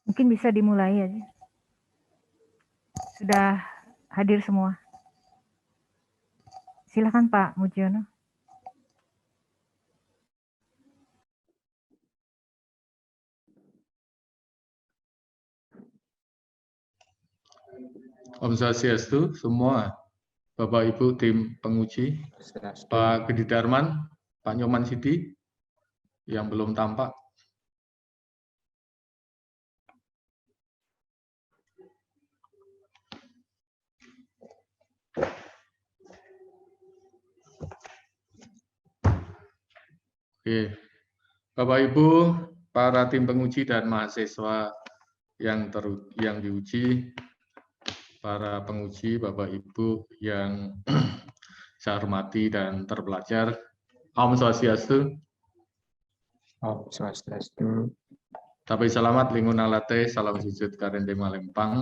Mungkin bisa dimulai aja. Sudah hadir semua. Silakan Pak Mujiono. Om Swastiastu semua, Bapak Ibu tim penguji, Pak Gedi Darman, Pak Nyoman Sidi yang belum tampak. Oke, Bapak Ibu, para tim penguji dan mahasiswa yang diuji, para penguji, Bapak Ibu yang saya hormati dan terpelajar, Om Swastiastu. Om Swastiastu. Tapi selamat lingun alate, salam sujud karende malempang.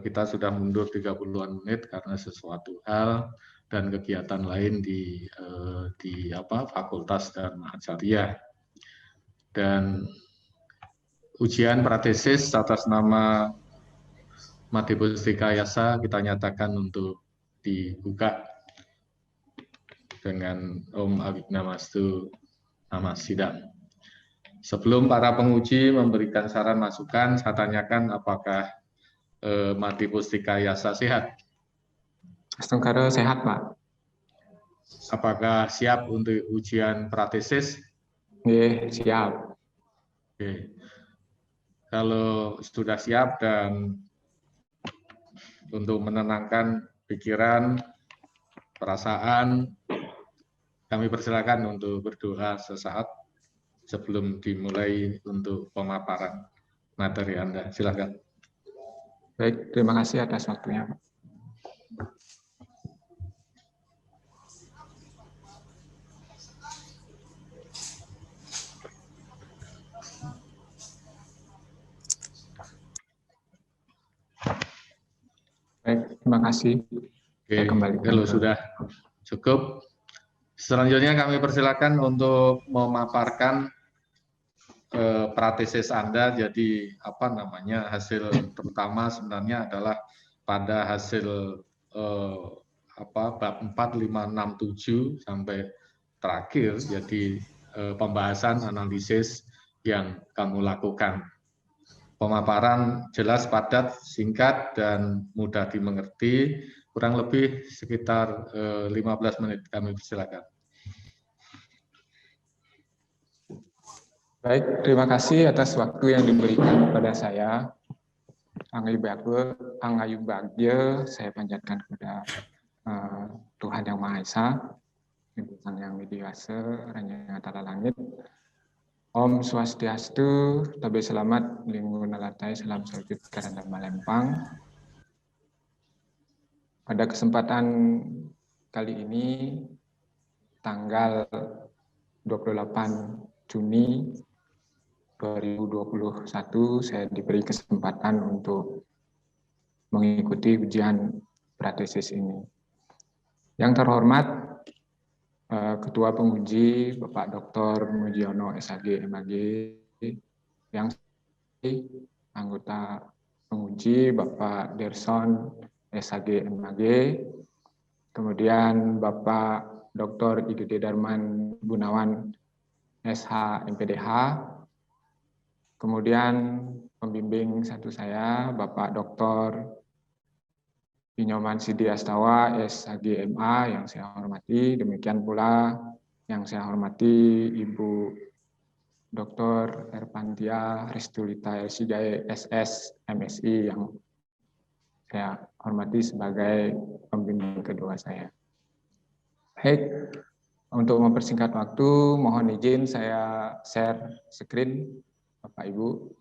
Kita sudah mundur 30-an menit karena sesuatu hal dan kegiatan lain di fakultas dan acarya. Dan ujian pratesis atas nama Madhepustika Yasa kita nyatakan untuk dibuka dengan Om Awignamastu Namasidam. Sebelum para penguji memberikan saran masukan, saya tanyakan apakah Madhepustika Yasa sehat? Astungkara sehat, Pak. Apakah siap untuk ujian pratesis? Siap. Oke. Kalau sudah siap dan untuk menenangkan pikiran, perasaan, kami persilakan untuk berdoa sesaat sebelum dimulai untuk pemaparan materi Anda. Silakan. Baik, terima kasih atas waktunya, Pak. Baik, terima kasih. Oke, kalau sudah cukup, selanjutnya kami persilakan untuk memaparkan pratesis Anda. Jadi hasil terutama sebenarnya adalah pada hasil bab 4, 5, 6, 7 sampai terakhir. Jadi pembahasan analisis yang kamu lakukan. Pemaparan jelas, padat, singkat, dan mudah dimengerti. Kurang lebih sekitar 15 menit. Kami persilakan. Baik, terima kasih atas waktu yang diberikan kepada saya. Angayu Bagya, saya panjatkan kepada Tuhan Yang Maha Esa, Sang Yang Widiwasa, Ranya Tala Langit. Om Swastiastu, tabe selamat, lingkungan alatai, salam sujud karena malempang. Pada kesempatan kali ini, tanggal 28 Juni 2021, saya diberi kesempatan untuk mengikuti ujian pratesis ini. Yang terhormat, Ketua Penguji Bapak Dr. Mujiono SAG MAG, yang anggota penguji Bapak Derson SAG MAG, kemudian Bapak Dr. IGD Darman Gunawan SH MPDH, kemudian pembimbing satu saya Bapak Dr. Nyoman Sidi Astawa, SHGMA yang saya hormati, demikian pula yang saya hormati Ibu Dr. Erpantia Restulita Sidae SS MSI yang saya hormati sebagai pembimbing kedua saya. Baik, untuk mempersingkat waktu, mohon izin saya share screen Bapak Ibu.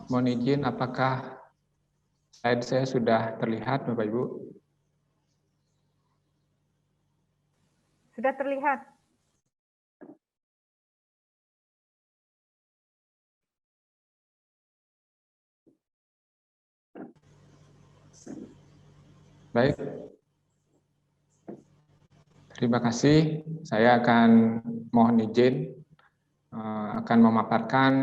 Mohon izin, apakah slide saya sudah terlihat, Bapak Ibu? Sudah terlihat. Baik. Terima kasih. Saya akan mohon izin akan memaparkan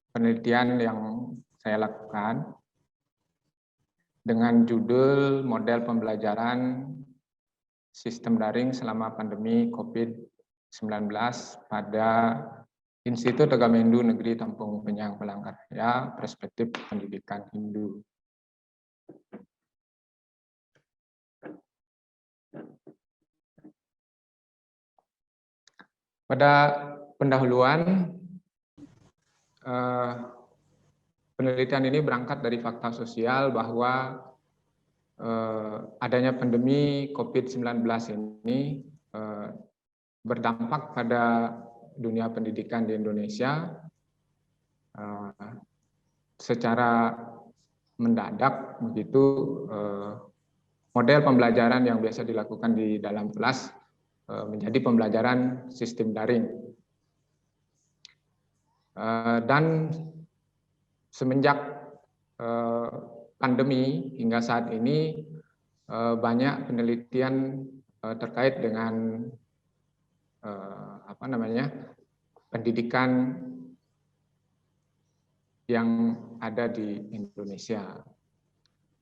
penelitian yang saya lakukan dengan judul model pembelajaran sistem daring selama pandemi COVID-19 pada Institut Agamendu Negeri Tampung Penyang Palangkaraya, Perspektif Pendidikan Hindu. Pada pendahuluan, penelitian ini berangkat dari fakta sosial bahwa adanya pandemi COVID-19 ini berdampak pada dunia pendidikan di Indonesia secara mendadak, begitu model pembelajaran yang biasa dilakukan di dalam kelas menjadi pembelajaran sistem daring. Dan semenjak pandemi hingga saat ini banyak penelitian terkait dengan pendidikan yang ada di Indonesia.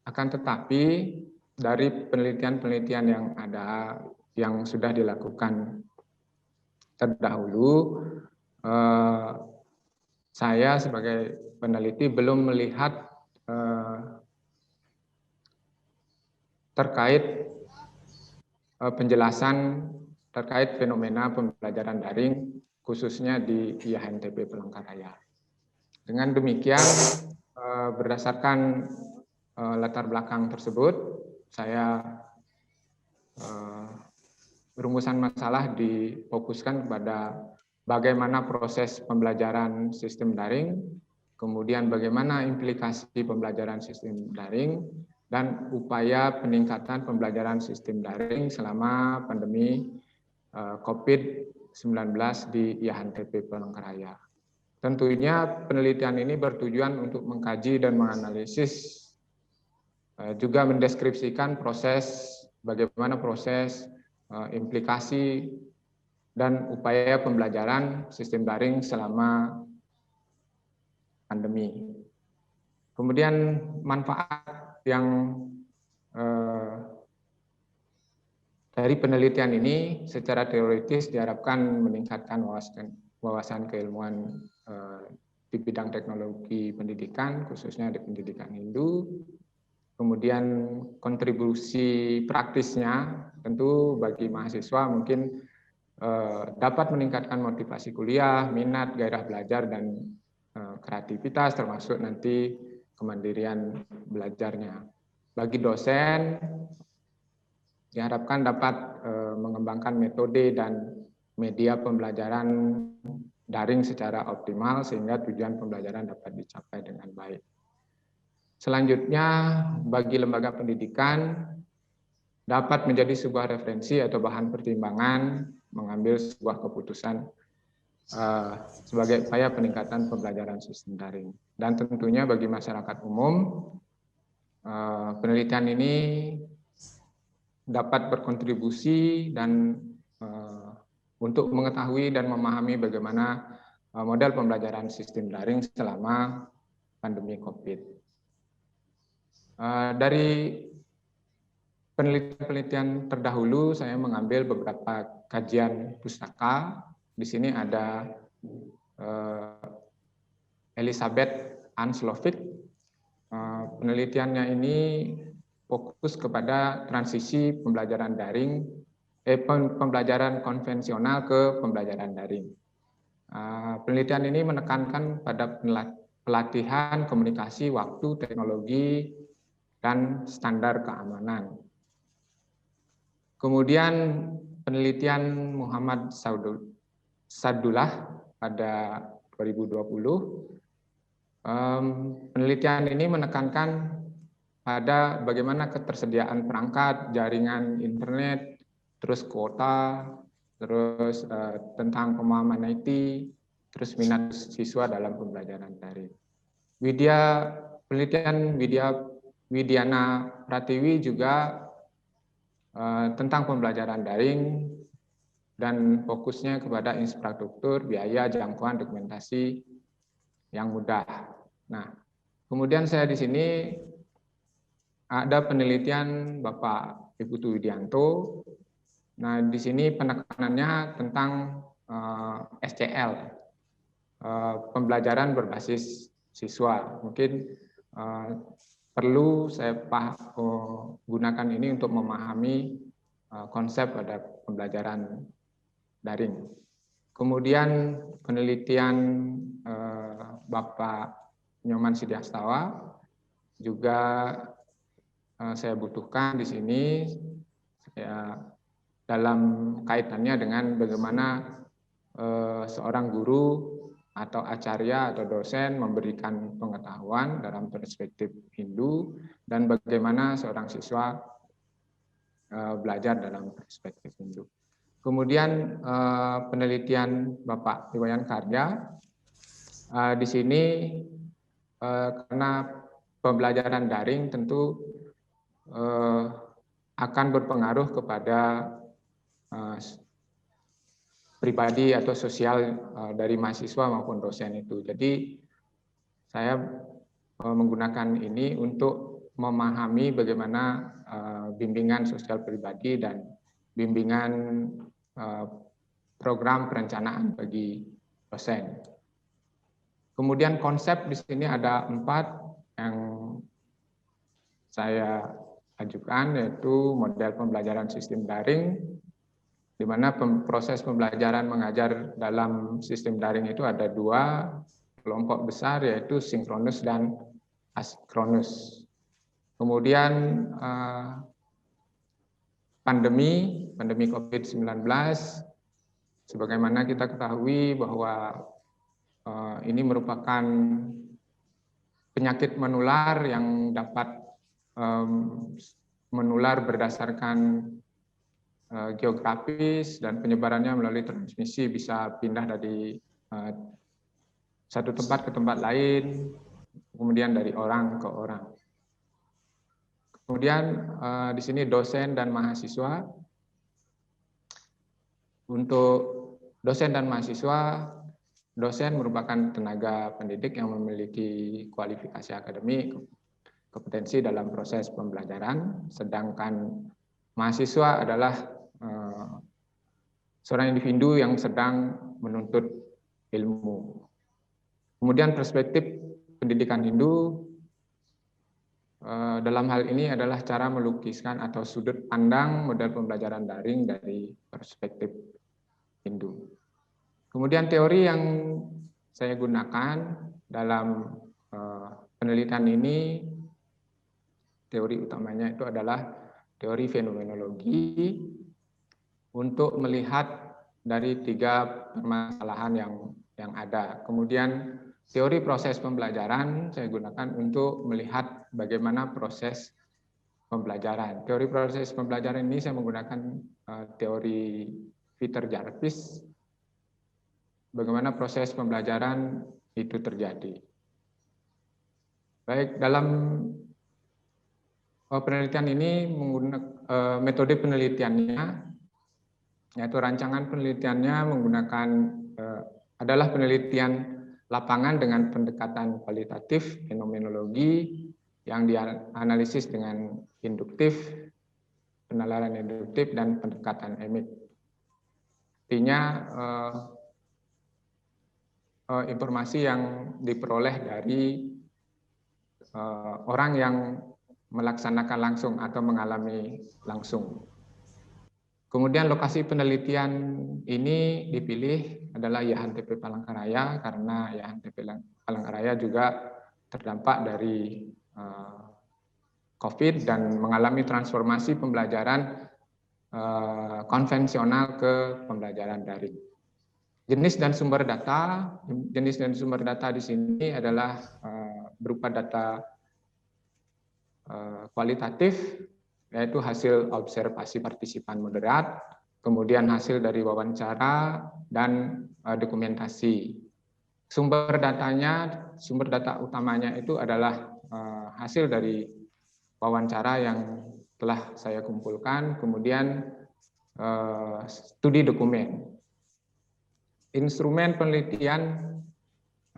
Akan tetapi dari penelitian-penelitian yang ada, yang sudah dilakukan terdahulu, saya sebagai peneliti belum melihat terkait penjelasan terkait fenomena pembelajaran daring khususnya di IAHNTP Palangkaraya. Dengan demikian, berdasarkan latar belakang tersebut, saya rumusan masalah difokuskan kepada bagaimana proses pembelajaran sistem daring, kemudian bagaimana implikasi pembelajaran sistem daring, dan upaya peningkatan pembelajaran sistem daring selama pandemi COVID-19 di IAHNTP Palangkaraya. Tentunya penelitian ini bertujuan untuk mengkaji dan menganalisis, juga mendeskripsikan bagaimana proses implikasi dan upaya pembelajaran sistem daring selama pandemi. Kemudian manfaat yang dari penelitian ini secara teoritis diharapkan meningkatkan wawasan keilmuan di bidang teknologi pendidikan, khususnya di pendidikan Hindu. Kemudian kontribusi praktisnya tentu bagi mahasiswa mungkin dapat meningkatkan motivasi kuliah, minat, gairah belajar, dan kreativitas, termasuk nanti kemandirian belajarnya. Bagi dosen, diharapkan dapat mengembangkan metode dan media pembelajaran daring secara optimal sehingga tujuan pembelajaran dapat dicapai dengan baik. Selanjutnya, bagi lembaga pendidikan dapat menjadi sebuah referensi atau bahan pertimbangan mengambil sebuah keputusan sebagai upaya peningkatan pembelajaran sistem daring. Dan tentunya bagi masyarakat umum, penelitian ini dapat berkontribusi dan untuk mengetahui dan memahami bagaimana model pembelajaran sistem daring selama pandemi COVID. Dari penelitian terdahulu, saya mengambil beberapa kajian pustaka. Di sini ada Elizabeth Anslovic. Penelitiannya ini fokus kepada transisi pembelajaran daring, pembelajaran konvensional ke pembelajaran daring. Penelitian ini menekankan pada pelatihan komunikasi, waktu, teknologi, dan standar keamanan. Kemudian penelitian Muhammad Sadullah pada 2020, penelitian ini menekankan pada bagaimana ketersediaan perangkat, jaringan internet, terus kuota, terus tentang pemahaman IT, terus minat siswa dalam pembelajaran daring. Penelitian Widya Widiana Pratiwi juga tentang pembelajaran daring dan fokusnya kepada infrastruktur, biaya, jangkauan, dokumentasi yang mudah. Nah, kemudian saya di sini ada penelitian Bapak Ibu Widianto. Nah, di sini penekanannya tentang SCL, pembelajaran berbasis siswa. Mungkin perlu saya gunakan ini untuk memahami konsep pada pembelajaran daring. Kemudian penelitian Bapak Nyoman Sidiastawa juga saya butuhkan di sini ya, dalam kaitannya dengan bagaimana seorang guru atau acarya atau dosen memberikan pengetahuan dalam perspektif Hindu dan bagaimana seorang siswa belajar dalam perspektif Hindu. Kemudian penelitian Bapak Iwayan Karya di sini karena pembelajaran daring tentu akan berpengaruh kepada pribadi atau sosial dari mahasiswa maupun dosen itu. Jadi saya menggunakan ini untuk memahami bagaimana bimbingan sosial pribadi dan bimbingan program perencanaan bagi dosen. Kemudian konsep di sini ada 4 yang saya ajukan, yaitu model pembelajaran sistem daring, di mana proses pembelajaran mengajar dalam sistem daring itu ada 2 kelompok besar, yaitu sinkronus dan asinkronus. Kemudian pandemi COVID-19, sebagaimana kita ketahui bahwa ini merupakan penyakit menular yang dapat menular berdasarkan geografis dan penyebarannya melalui transmisi, bisa pindah dari satu tempat ke tempat lain, kemudian dari orang ke orang. Kemudian di sini dosen dan mahasiswa. Untuk dosen dan mahasiswa, dosen merupakan tenaga pendidik yang memiliki kualifikasi akademik, kompetensi dalam proses pembelajaran, sedangkan mahasiswa adalah seorang individu yang sedang menuntut ilmu. Kemudian perspektif pendidikan Hindu dalam hal ini adalah cara melukiskan atau sudut pandang model pembelajaran daring dari perspektif Hindu. Kemudian teori yang saya gunakan dalam penelitian ini, teori utamanya itu adalah teori fenomenologi untuk melihat dari 3 permasalahan yang ada. Kemudian teori proses pembelajaran saya gunakan untuk melihat bagaimana proses pembelajaran. Teori proses pembelajaran ini saya menggunakan teori Peter Jarvis, bagaimana proses pembelajaran itu terjadi. Baik, dalam penelitian ini menggunakan metode penelitiannya, yaitu rancangan penelitiannya menggunakan adalah penelitian lapangan dengan pendekatan kualitatif, fenomenologi yang dianalisis dengan induktif, penalaran induktif, dan pendekatan emik. Artinya informasi yang diperoleh dari orang yang melaksanakan langsung atau mengalami langsung. Kemudian lokasi penelitian ini dipilih adalah YHNTP Palangkaraya karena YHNTP Palangkaraya juga terdampak dari COVID dan mengalami transformasi pembelajaran konvensional ke pembelajaran daring. Jenis dan sumber data di sini adalah berupa data kualitatif, yaitu hasil observasi partisipan moderat, kemudian hasil dari wawancara dan dokumentasi. Sumber data utamanya itu adalah hasil dari wawancara yang telah saya kumpulkan, kemudian studi dokumen. Instrumen penelitian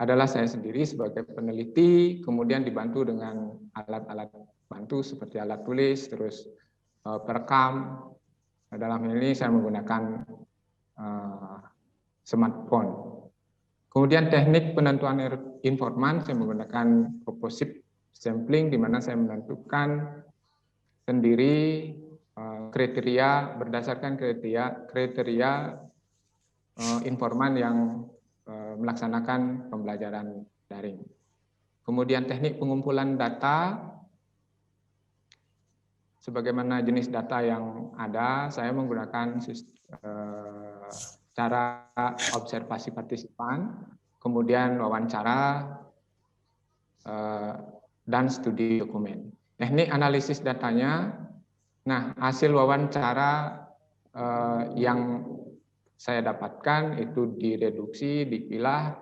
adalah saya sendiri sebagai peneliti, kemudian dibantu dengan alat-alat bantu seperti alat tulis, terus perekam. Dalam hal ini saya menggunakan smartphone. Kemudian teknik penentuan informan, saya menggunakan composite sampling, di mana saya menentukan sendiri kriteria berdasarkan kriteria informan yang melaksanakan pembelajaran daring. Kemudian teknik pengumpulan data, sebagaimana jenis data yang ada, saya menggunakan cara observasi partisipan, kemudian wawancara, dan studi dokumen. Teknik analisis datanya, nah hasil wawancara yang saya dapatkan itu direduksi, dipilah,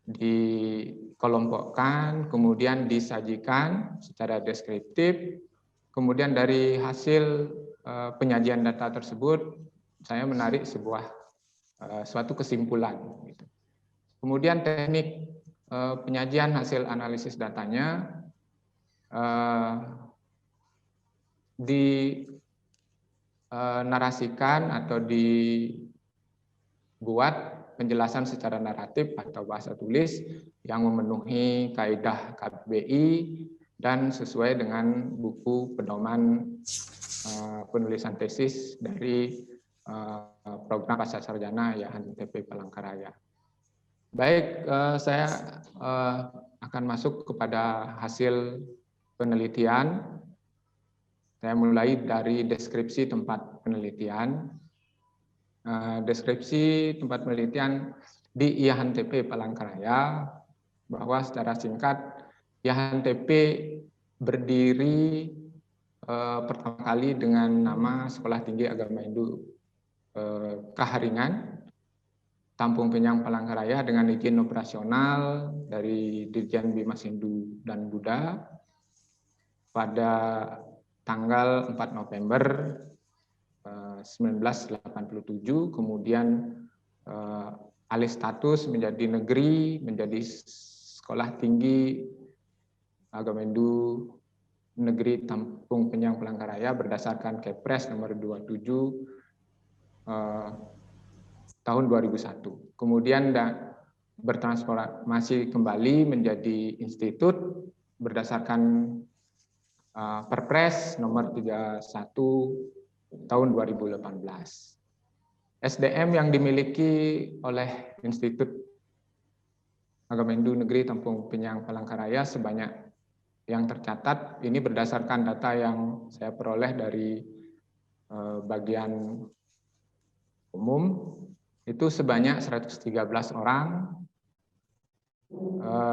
dikelompokkan, kemudian disajikan secara deskriptif. Kemudian dari hasil penyajian data tersebut, saya menarik suatu kesimpulan. Kemudian teknik penyajian hasil analisis datanya dinarasikan atau dibuat penjelasan secara naratif atau bahasa tulis yang memenuhi kaidah KBBI dan sesuai dengan buku pedoman penulisan tesis dari program pasca sarjana YHNTP Palangkaraya. Baik, saya akan masuk kepada hasil penelitian. Saya mulai dari deskripsi tempat penelitian. Deskripsi tempat penelitian di YHNTP Palangkaraya, bahwa secara singkat YHNTP berdiri pertama kali dengan nama Sekolah Tinggi Agama Hindu Kaharingan, Tampung Penyang Palangkaraya, dengan izin operasional dari Dirjen Bimas Hindu dan Buddha pada tanggal 4 November 1987, kemudian alih status menjadi negeri, menjadi Sekolah Tinggi Agama Hindu Negeri Tampung Penyang Palangkaraya berdasarkan Kepres nomor 27 tahun 2001. Kemudian bertransformasi kembali menjadi institut berdasarkan Perpres nomor 31 tahun 2018. SDM yang dimiliki oleh Institut Agama Hindu Negeri Tampung Penyang Palangkaraya sebanyak yang tercatat, ini berdasarkan data yang saya peroleh dari bagian umum, itu sebanyak 113 orang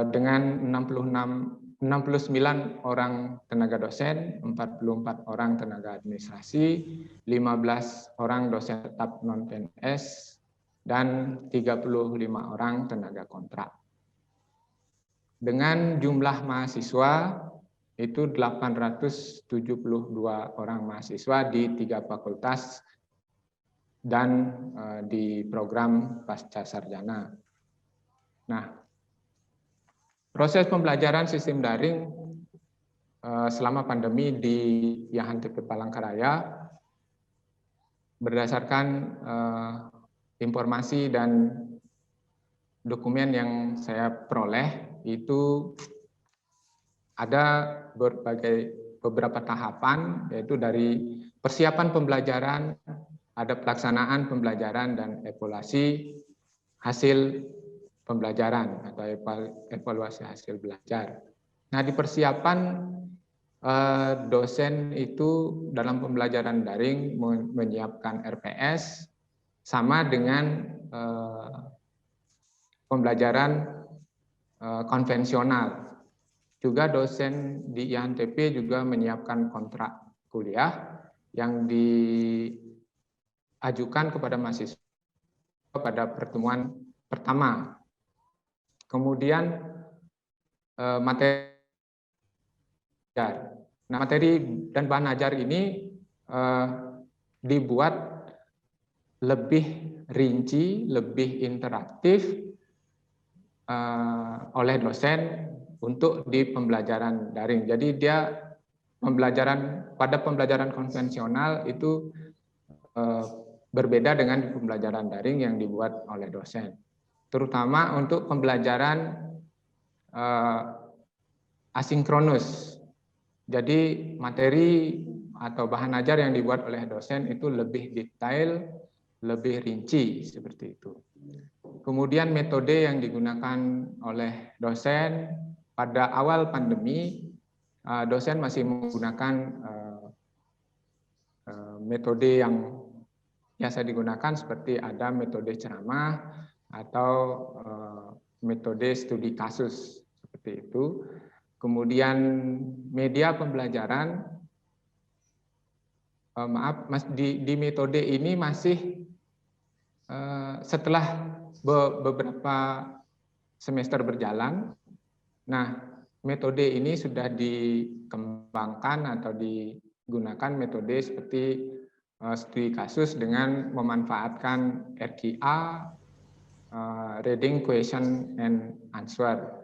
dengan 69 orang tenaga dosen, 44 orang tenaga administrasi, 15 orang dosen tetap non-PNS, dan 35 orang tenaga kontrak. Dengan jumlah mahasiswa itu 872 orang mahasiswa di 3 fakultas dan di program pasca sarjana. Nah, proses pembelajaran sistem daring selama pandemi di YHNTP Palangkaraya berdasarkan informasi dan dokumen yang saya peroleh, itu ada beberapa tahapan, yaitu dari persiapan pembelajaran, ada pelaksanaan pembelajaran dan evaluasi hasil pembelajaran atau evaluasi hasil belajar. Nah, di persiapan dosen itu dalam pembelajaran daring menyiapkan RPS sama dengan pembelajaran konvensional. Juga dosen di YHNTP juga menyiapkan kontrak kuliah yang diajukan kepada mahasiswa pada pertemuan pertama. Kemudian materi Nah, materi dan bahan ajar ini dibuat lebih rinci, lebih interaktif oleh dosen untuk di pembelajaran daring. Jadi dia pada pembelajaran konvensional itu berbeda dengan pembelajaran daring yang dibuat oleh dosen. Terutama untuk pembelajaran asinkronus. Jadi materi atau bahan ajar yang dibuat oleh dosen itu lebih detail, lebih rinci seperti itu. Kemudian metode yang digunakan oleh dosen pada awal pandemi, dosen masih menggunakan metode yang biasa digunakan seperti ada metode ceramah atau metode studi kasus seperti itu. Kemudian media pembelajaran, di metode ini masih setelah beberapa semester berjalan. Nah, metode ini sudah dikembangkan atau digunakan metode seperti studi kasus dengan memanfaatkan RQA, reading question and answer,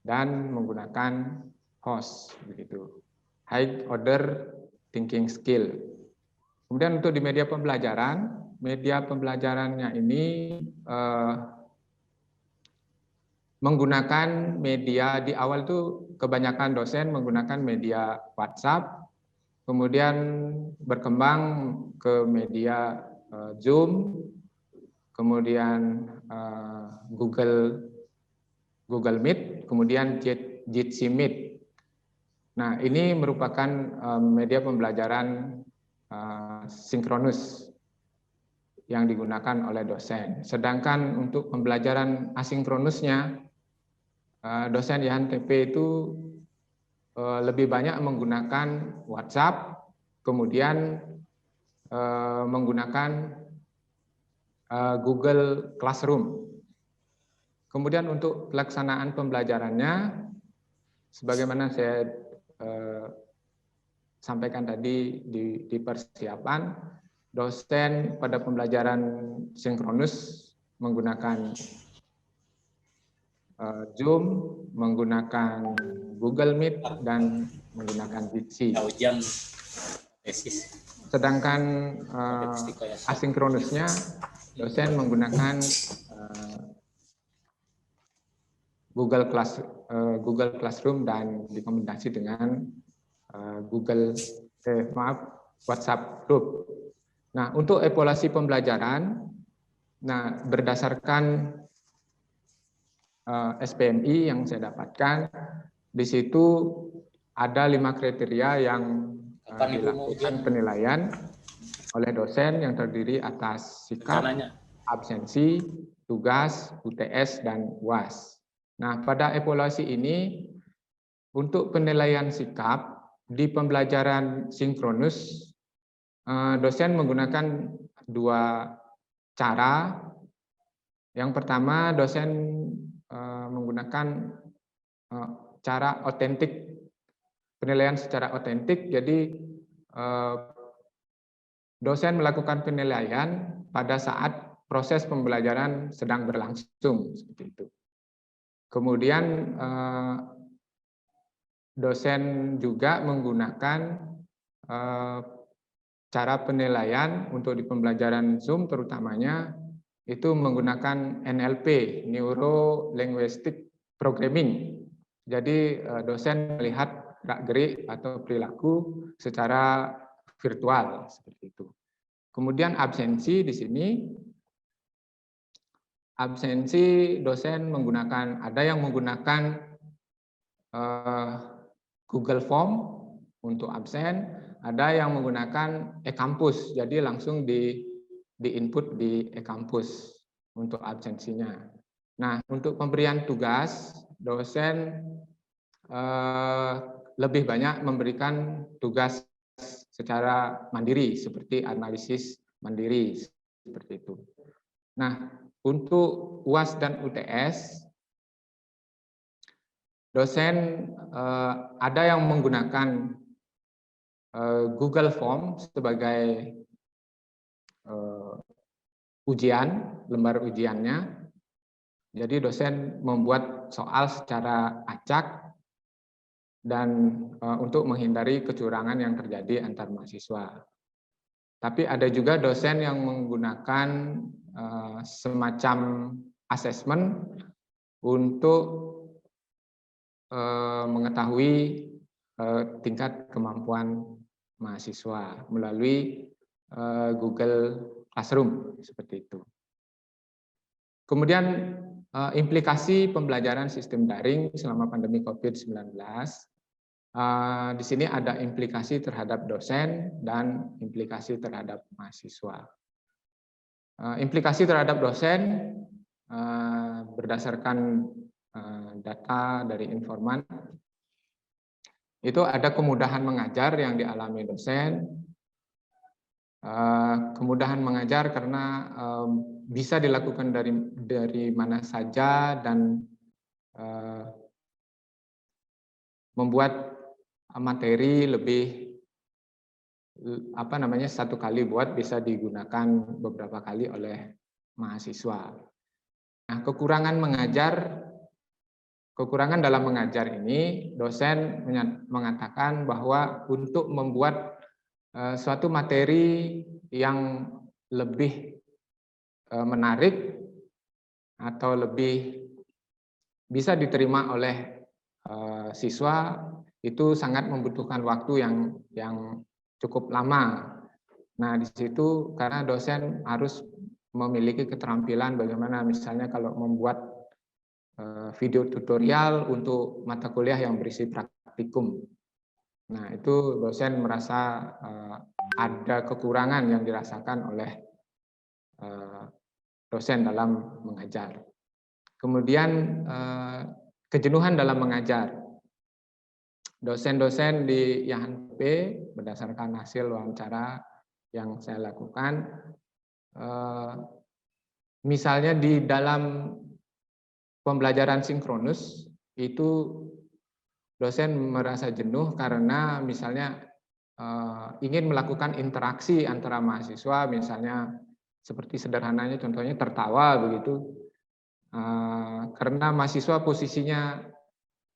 dan menggunakan HOS, begitu, high order thinking skill. Kemudian untuk di media pembelajarannya ini menggunakan media, di awal itu kebanyakan dosen menggunakan media WhatsApp, kemudian berkembang ke media Zoom, kemudian Google Meet, kemudian Jitsi Meet. Nah, ini merupakan media pembelajaran sinkronus yang digunakan oleh dosen. Sedangkan untuk pembelajaran asinkronusnya, dosen di HNTP itu lebih banyak menggunakan WhatsApp, kemudian menggunakan Google Classroom. Kemudian untuk pelaksanaan pembelajarannya, sebagaimana saya sampaikan tadi di persiapan, dosen pada pembelajaran sinkronus menggunakan Zoom, menggunakan Google Meet, dan menggunakan Jitsi. Sedangkan asinkronusnya, dosen menggunakan Google Classroom dan dikombinasi dengan WhatsApp Group. Nah, untuk evaluasi pembelajaran, berdasarkan SPMI yang saya dapatkan, di situ ada 5 kriteria yang dilakukan penilaian oleh dosen yang terdiri atas sikap, absensi, tugas, UTS, dan UAS. Nah, pada evaluasi ini, untuk penilaian sikap di pembelajaran sinkronus, dosen menggunakan 2 cara. Yang pertama, dosen menggunakan cara otentik, penilaian secara otentik. Jadi dosen melakukan penilaian pada saat proses pembelajaran sedang berlangsung, seperti itu. Kemudian dosen juga menggunakan cara penilaian untuk di pembelajaran Zoom terutamanya itu menggunakan NLP, Neuro Linguistic Programming. Jadi dosen melihat gerak-gerik atau perilaku secara virtual seperti itu. Kemudian absensi di sini, absensi dosen menggunakan, ada yang menggunakan Google Form untuk absen, ada yang menggunakan e-kampus, jadi langsung di input di e-kampus untuk absensinya. Nah, untuk pemberian tugas, dosen lebih banyak memberikan tugas secara mandiri, seperti analisis mandiri, seperti itu. Nah, untuk UAS dan UTS, dosen ada yang menggunakan Google Form sebagai ujian, lembar ujiannya. Jadi dosen membuat soal secara acak dan untuk menghindari kecurangan yang terjadi antar mahasiswa. Tapi ada juga dosen yang menggunakan semacam asesmen untuk mengetahui tingkat kemampuan mahasiswa melalui Google Classroom seperti itu. Kemudian implikasi pembelajaran sistem daring selama pandemi COVID-19. Di sini ada implikasi terhadap dosen dan implikasi terhadap mahasiswa. Implikasi terhadap dosen berdasarkan data dari informan, itu ada kemudahan mengajar yang dialami dosen. Kemudahan mengajar karena bisa dilakukan dari mana saja dan membuat materi lebih satu kali buat bisa digunakan beberapa kali oleh mahasiswa. Nah, kekurangan dalam mengajar ini, dosen mengatakan bahwa untuk membuat suatu materi yang lebih menarik atau lebih bisa diterima oleh siswa itu sangat membutuhkan waktu yang cukup lama. Nah, di situ karena dosen harus memiliki keterampilan bagaimana misalnya kalau membuat video tutorial untuk mata kuliah yang berisi praktikum. Nah, itu dosen merasa ada kekurangan yang dirasakan oleh dosen dalam mengajar. Kemudian kejenuhan dalam mengajar. Dosen-dosen di YAHNP berdasarkan hasil wawancara yang saya lakukan, misalnya di dalam pembelajaran sinkronus itu dosen merasa jenuh karena misalnya ingin melakukan interaksi antara mahasiswa, misalnya seperti sederhananya contohnya tertawa begitu, karena mahasiswa posisinya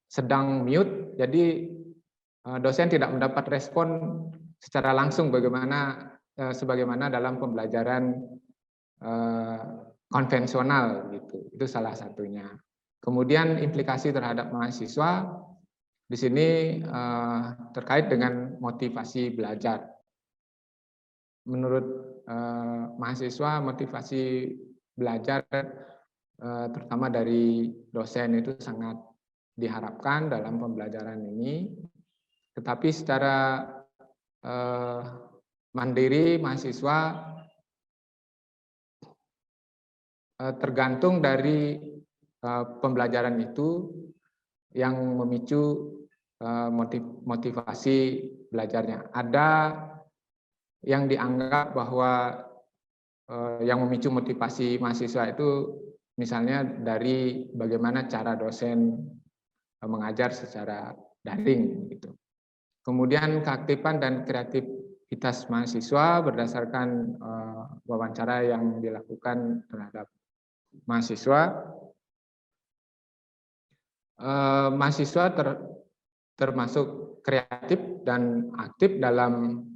sedang mute, jadi dosen tidak mendapat respon secara langsung sebagaimana dalam pembelajaran konvensional gitu. Itu salah satunya. Kemudian implikasi terhadap mahasiswa di sini terkait dengan motivasi belajar. Menurut mahasiswa motivasi belajar terutama dari dosen itu sangat diharapkan dalam pembelajaran ini, tetapi secara mandiri mahasiswa tergantung dari pembelajaran itu yang memicu motivasi belajarnya. Ada yang dianggap bahwa yang memicu motivasi mahasiswa itu misalnya dari bagaimana cara dosen mengajar secara daring gitu. Kemudian keaktifan dan kreativitas mahasiswa berdasarkan wawancara yang dilakukan terhadap mahasiswa. Mahasiswa termasuk kreatif dan aktif dalam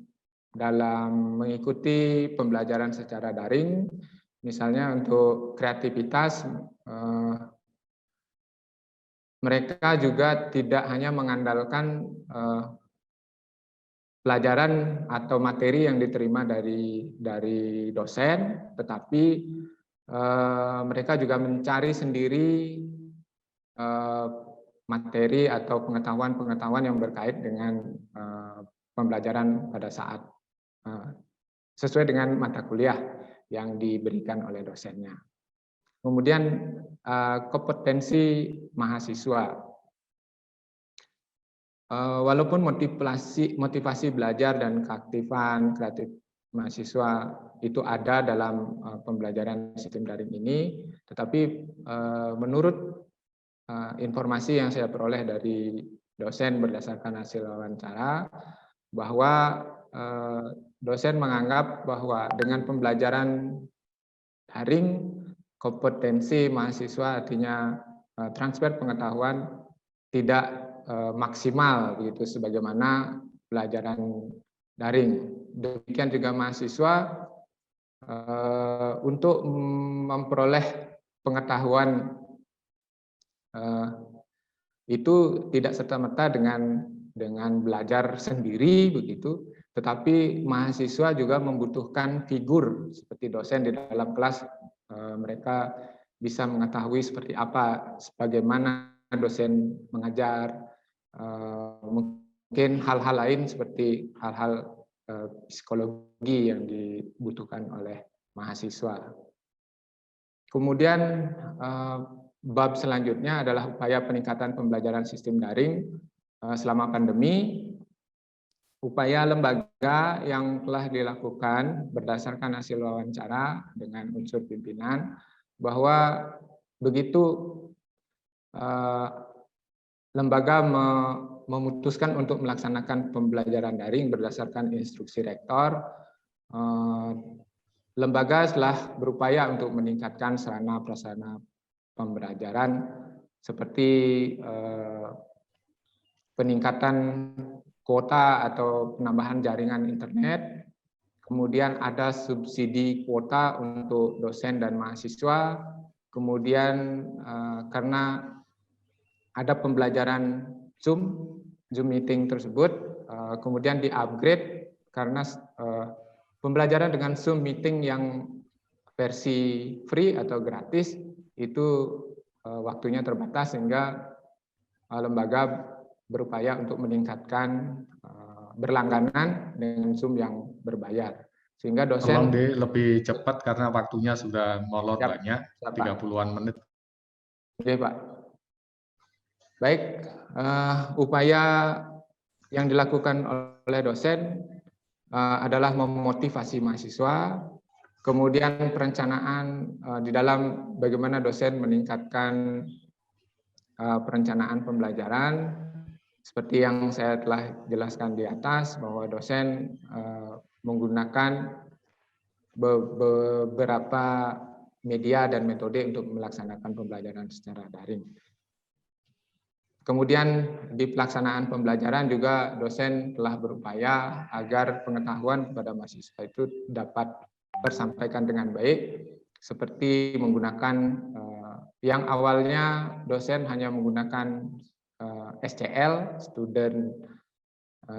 mengikuti pembelajaran secara daring. Misalnya untuk kreativitas, mereka juga tidak hanya mengandalkan pelajaran atau materi yang diterima dari dosen, tetapi mereka juga mencari sendiri materi atau pengetahuan-pengetahuan yang berkait dengan pembelajaran pada saat sesuai dengan mata kuliah yang diberikan oleh dosennya. Kemudian kompetensi mahasiswa. Walaupun motivasi belajar dan keaktifan kreatif mahasiswa itu ada dalam pembelajaran sistem daring ini, tetapi menurut informasi yang saya peroleh dari dosen berdasarkan hasil wawancara, bahwa dosen menganggap bahwa dengan pembelajaran daring, kompetensi mahasiswa artinya transfer pengetahuan tidak maksimal begitu sebagaimana pelajaran daring. Demikian juga mahasiswa untuk memperoleh pengetahuan itu tidak serta-merta dengan belajar sendiri begitu, tetapi mahasiswa juga membutuhkan figur seperti dosen di dalam kelas. Mereka bisa mengetahui seperti apa, bagaimana dosen mengajar, mungkin hal-hal lain seperti hal-hal psikologi yang dibutuhkan oleh mahasiswa. Kemudian bab selanjutnya adalah upaya peningkatan pembelajaran sistem daring selama pandemi. Upaya lembaga yang telah dilakukan berdasarkan hasil wawancara dengan unsur pimpinan bahwa begitu lembaga memutuskan untuk melaksanakan pembelajaran daring berdasarkan instruksi rektor, lembaga telah berupaya untuk meningkatkan sarana prasarana pembelajaran seperti peningkatan kuota atau penambahan jaringan internet, kemudian ada subsidi kuota untuk dosen dan mahasiswa, kemudian karena ada pembelajaran Zoom meeting tersebut, kemudian di-upgrade karena pembelajaran dengan Zoom meeting yang versi free atau gratis itu waktunya terbatas sehingga lembaga berupaya untuk meningkatkan berlangganan dengan Zoom yang berbayar. Sehingga dosen... Tolong deh lebih cepat karena waktunya sudah molor banyak, 30-an menit. Oke, Pak. Baik, upaya yang dilakukan oleh dosen adalah memotivasi mahasiswa, kemudian perencanaan di dalam bagaimana dosen meningkatkan perencanaan pembelajaran, seperti yang saya telah jelaskan di atas, bahwa dosen menggunakan beberapa media dan metode untuk melaksanakan pembelajaran secara daring. Kemudian di pelaksanaan pembelajaran juga dosen telah berupaya agar pengetahuan kepada mahasiswa itu dapat tersampaikan dengan baik, seperti menggunakan yang awalnya dosen hanya menggunakan SCL, Student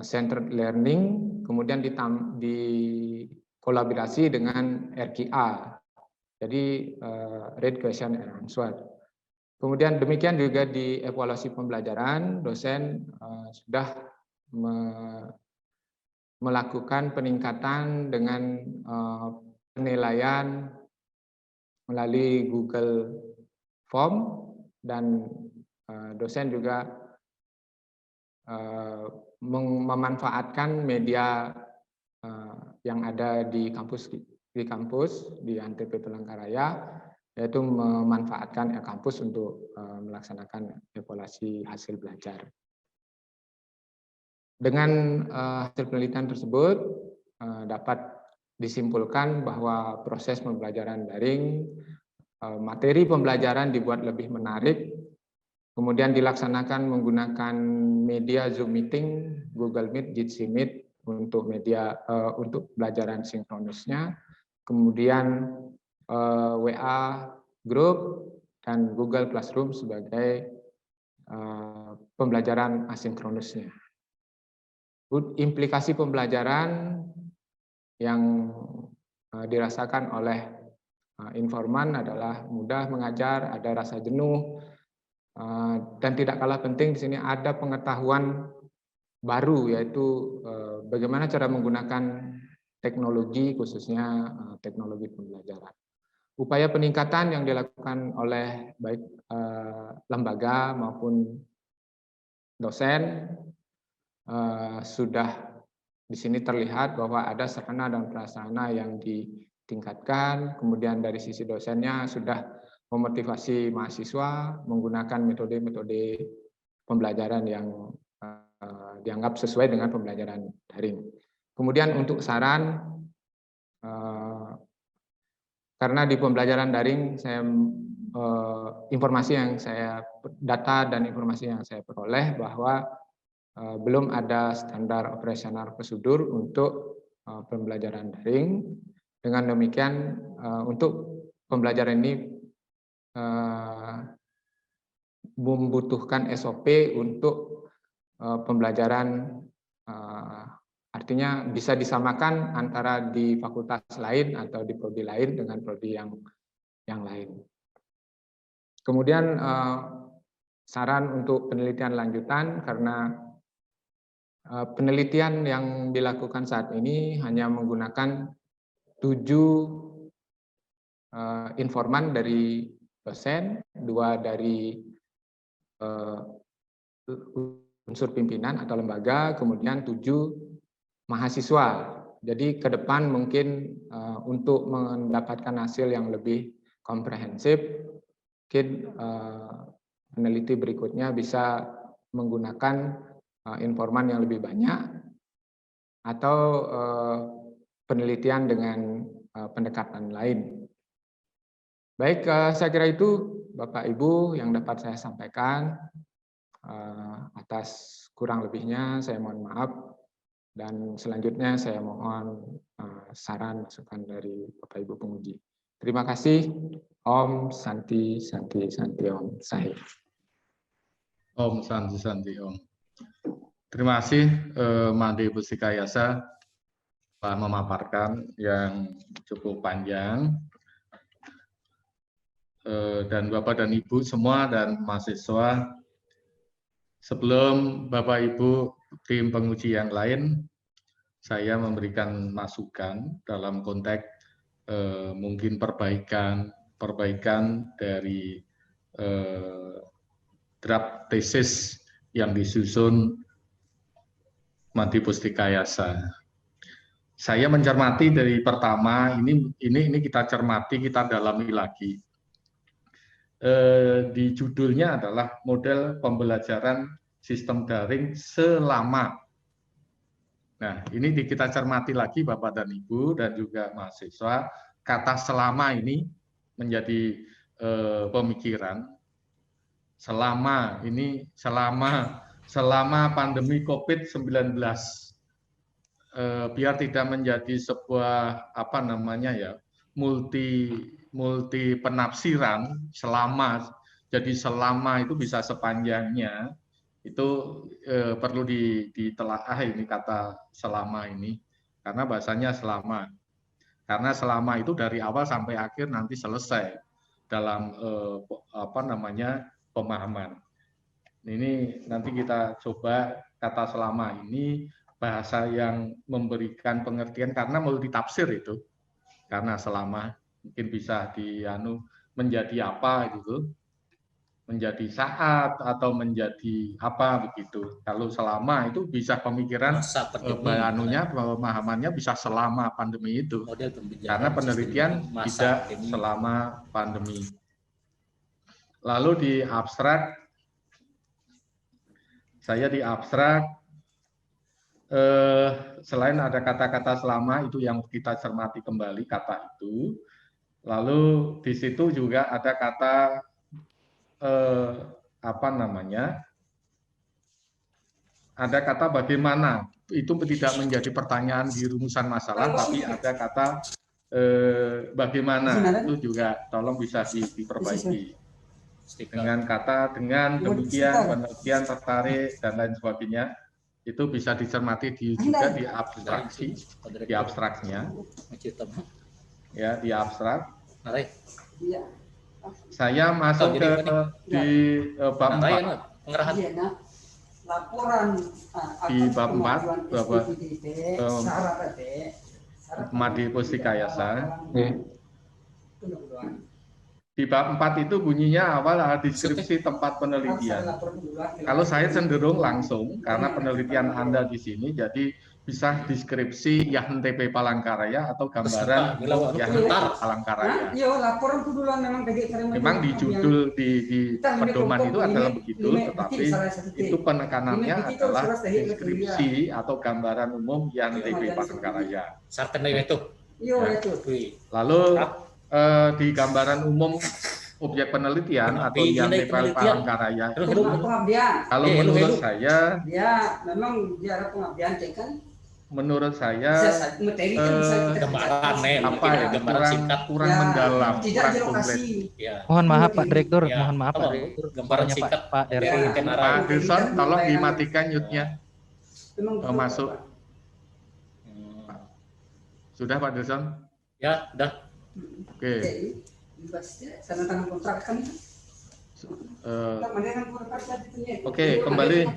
Centered Learning, kemudian dikolaborasi dengan RQA, jadi Read Question and Answer. Kemudian demikian juga di evaluasi pembelajaran, dosen sudah melakukan peningkatan dengan penilaian melalui Google Form, dan dosen juga memanfaatkan media yang ada di kampus di Antp Palangkaraya, yaitu memanfaatkan e-kampus untuk melaksanakan evaluasi hasil belajar. Dengan hasil penelitian tersebut dapat disimpulkan bahwa proses pembelajaran daring, materi pembelajaran dibuat lebih menarik, kemudian dilaksanakan menggunakan media Zoom meeting, Google Meet, Jitsi Meet untuk media untuk pembelajaran sinkronusnya, kemudian WA Group dan Google Classroom sebagai pembelajaran asinkronusnya. Implikasi pembelajaran yang dirasakan oleh informan adalah mudah mengajar, ada rasa jenuh, dan tidak kalah penting di sini ada pengetahuan baru, yaitu bagaimana cara menggunakan teknologi, khususnya teknologi pembelajaran. Upaya peningkatan yang dilakukan oleh baik lembaga maupun dosen sudah di sini terlihat bahwa ada sarana dan prasarana yang ditingkatkan, kemudian dari sisi dosennya sudah memotivasi mahasiswa menggunakan metode-metode pembelajaran yang dianggap sesuai dengan pembelajaran daring. Kemudian untuk saran, karena di pembelajaran daring data dan informasi yang saya peroleh bahwa belum ada standar operasional prosedur untuk pembelajaran daring. Dengan demikian untuk pembelajaran ini membutuhkan SOP untuk pembelajaran, artinya bisa disamakan antara di fakultas lain atau di prodi lain dengan prodi yang lain. Kemudian saran untuk penelitian lanjutan, karena penelitian yang dilakukan saat ini hanya menggunakan 7 informan dari dosen, 2 dari unsur pimpinan atau lembaga, kemudian 7 mahasiswa. Jadi ke depan mungkin untuk mendapatkan hasil yang lebih komprehensif, mungkin peneliti berikutnya bisa menggunakan informan yang lebih banyak atau penelitian dengan pendekatan lain. Baik, saya kira itu Bapak Ibu yang dapat saya sampaikan. Atas kurang lebihnya saya mohon maaf, dan selanjutnya saya mohon saran masukan dari Bapak Ibu penguji. Terima kasih. Om Santi Santi Santi Om Sahih. Om Santi Santi Om. Terima kasih Made Pustika Yasa telah memaparkan yang cukup panjang, dan Bapak dan Ibu semua dan mahasiswa. Sebelum Bapak Ibu tim penguji yang lain, saya memberikan masukan dalam konteks mungkin perbaikan dari draft tesis yang disusun Made Pustika Yasa. Saya mencermati dari pertama, ini kita cermati, kita dalami lagi. Di judulnya adalah model pembelajaran sistem daring selama. Nah, ini kita cermati lagi Bapak dan Ibu dan juga mahasiswa, kata selama ini menjadi pemikiran. Selama ini, selama pandemi COVID-19, biar tidak menjadi sebuah multi penafsiran. Jadi selama itu bisa sepanjangnya, itu perlu ditelaah ini kata selama ini, karena bahasanya selama. Karena selama itu dari awal sampai akhir nanti selesai dalam pemahaman. Ini nanti kita coba kata selama ini bahasa yang memberikan pengertian, karena multitafsir itu. Karena selama mungkin bisa menjadi apa gitu, menjadi saat atau menjadi apa begitu. Kalau selama itu bisa pemikiran pemahamannya bisa selama pandemi itu. Karena penelitian tidak selama pandemi. Lalu di abstrak, saya di abstrak, selain ada kata-kata selama itu yang kita cermati kembali kata itu, lalu di situ juga ada kata ada kata bagaimana, itu tidak menjadi pertanyaan di rumusan masalah, tapi ada kata bagaimana, itu juga tolong bisa diperbaiki. Dengan kata dengan demikian, penelitian, tertarik, dan lain sebagainya, itu bisa dicermati juga di abstraksi, di abstraknya, ya, di abstrak. Saya masuk di bab 4. Di bab 4, Bapak Made Pustika Yasa. Di bab 4 itu bunyinya awal deskripsi tempat penelitian. Kalau saya cenderung langsung, karena penelitian Anda di sini, jadi bisa deskripsi YAHNTP Palangkaraya atau gambaran YAHNTP Palangkaraya. Iya, laporan itu dulu memang Memang di judul di pedoman itu adalah begitu, tetapi itu penekanannya adalah deskripsi atau gambaran umum YAHNTP Palangkaraya. Lalu di gambaran umum objek penelitian atau YAHNTP Palangkaraya itu, kalau menurut saya, dia memang dia ada pengabdian kan. Menurut saya kurang mendalam, kurang komplit. Mohon maaf Pak Direktur, mohon maaf Pak Direktur, gambarannya Pak Direktur. Pak Dirson, tolong dimatikan mute-nya. Masuk. Sudah Pak Dirson? Ya, sudah. Oke. Oke, kembali.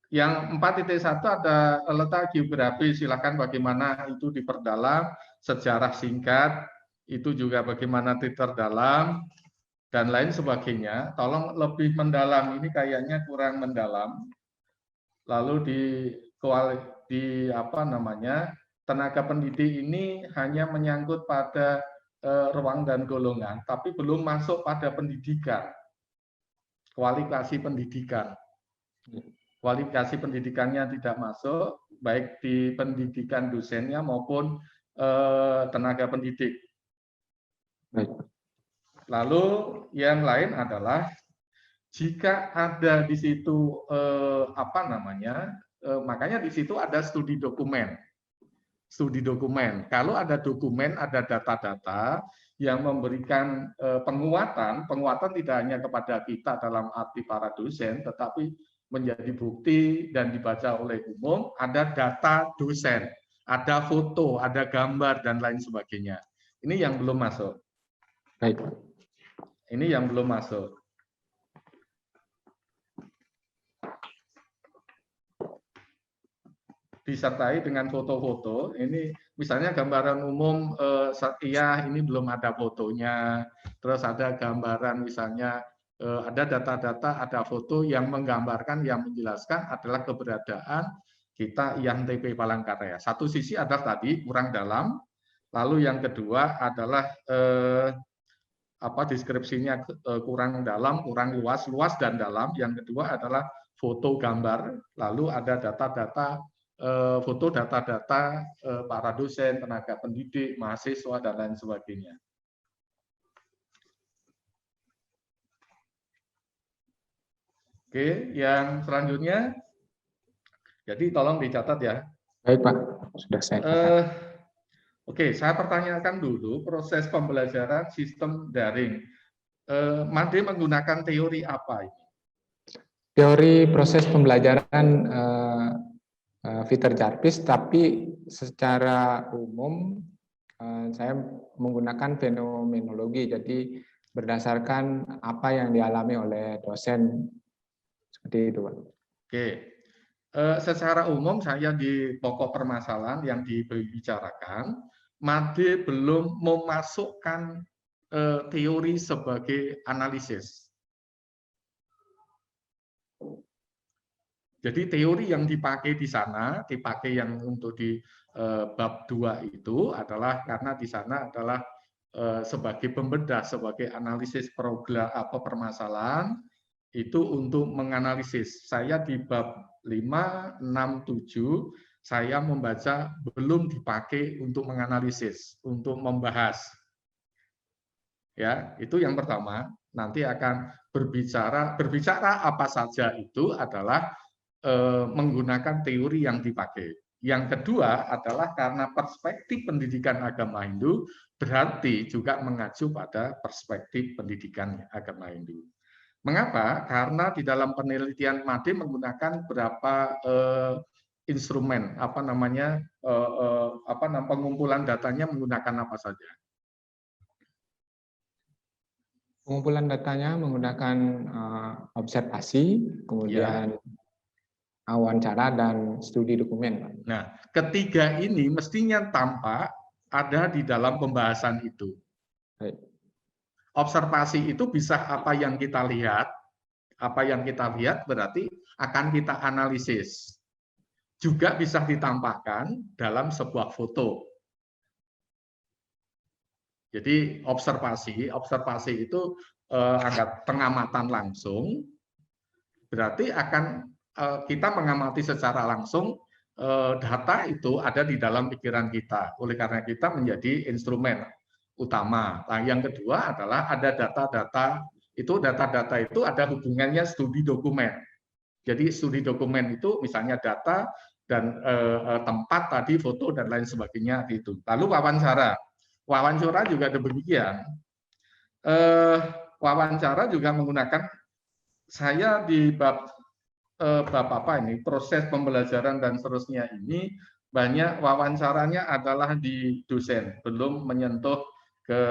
Yang 4.1 ada letak geografi, silakan bagaimana itu diperdalam, sejarah singkat, itu juga bagaimana diperdalam, dan lain sebagainya. Tolong lebih mendalam, ini kayaknya kurang mendalam. Lalu di apa namanya, tenaga pendidik ini hanya menyangkut pada ruang dan golongan, tapi belum masuk pada pendidikan, kualifikasi pendidikan. Kualifikasi pendidikannya tidak masuk, baik di pendidikan dosennya maupun tenaga pendidik. Lalu yang lain adalah jika ada di situ apa namanya, makanya di situ ada studi dokumen. Studi dokumen. Kalau ada dokumen, ada data-data yang memberikan penguatan tidak hanya kepada kita dalam arti para dosen, tetapi menjadi bukti dan dibaca oleh umum, ada data dosen, ada foto, ada gambar, dan lain sebagainya. Ini yang belum masuk. Baik. Ini yang belum masuk. Disertai dengan foto-foto, ini misalnya gambaran umum, iya ini belum ada fotonya, terus ada gambaran misalnya, ada data-data, ada foto yang menggambarkan, yang menjelaskan adalah keberadaan kita YAHNTP Palangkaraya. Satu sisi adalah tadi kurang dalam, lalu yang kedua adalah deskripsinya kurang dalam, kurang luas dan dalam. Yang kedua adalah foto gambar, lalu ada data-data, foto data-data para dosen, tenaga pendidik, mahasiswa dan lain sebagainya. Oke, yang selanjutnya, jadi tolong dicatat ya. Baik Pak, sudah saya catat. Oke, saya pertanyakan dulu proses pembelajaran sistem daring. Made menggunakan teori apa ini? Teori proses pembelajaran Peter Jarvis, tapi secara umum saya menggunakan fenomenologi, jadi berdasarkan apa yang dialami oleh dosen. Seperti itu, Pak. Oke, secara umum saya di pokok permasalahan yang dibicarakan, Made belum memasukkan teori sebagai analisis. Jadi teori yang dipakai di sana, dipakai yang untuk di bab 2 itu adalah karena di sana adalah sebagai pembedah, sebagai analisis program apa permasalahan, itu untuk menganalisis. Saya di bab 5, 6, 7, saya membaca belum dipakai untuk menganalisis, untuk membahas. Ya, itu yang pertama. Nanti akan berbicara apa saja itu adalah menggunakan teori yang dipakai. Yang kedua adalah karena perspektif pendidikan agama Hindu berarti juga mengacu pada perspektif pendidikan agama Hindu. Mengapa? Karena di dalam penelitian Made menggunakan berapa instrumen, pengumpulan datanya menggunakan apa saja? Pengumpulan datanya menggunakan observasi, kemudian wawancara dan studi dokumen. Nah, ketiga ini mestinya tampak ada di dalam pembahasan itu. Baik. Observasi itu bisa apa yang kita lihat berarti akan kita analisis. juga bisa ditampakkan dalam sebuah foto. Jadi observasi itu anggap pengamatan langsung, berarti akan kita mengamati secara langsung data itu ada di dalam pikiran kita. Oleh karena kita menjadi instrumen utama. Nah, yang kedua adalah ada data-data itu ada hubungannya studi dokumen. Jadi studi dokumen itu misalnya data dan tempat tadi, foto dan lain sebagainya itu. Lalu wawancara juga demikian. Wawancara juga menggunakan, saya di bab apa ini, proses pembelajaran dan seterusnya ini banyak wawancaranya adalah di dosen, belum menyentuh ke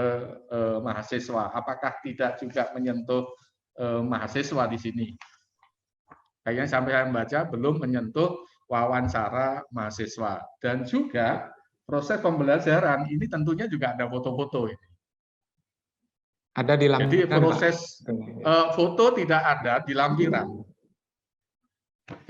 mahasiswa. Apakah tidak juga menyentuh mahasiswa di sini? Kayaknya sampai saya membaca belum menyentuh wawancara mahasiswa. Dan juga proses pembelajaran ini tentunya juga ada foto-foto ini. Ada di lampiran. Jadi proses foto tidak ada di lampiran.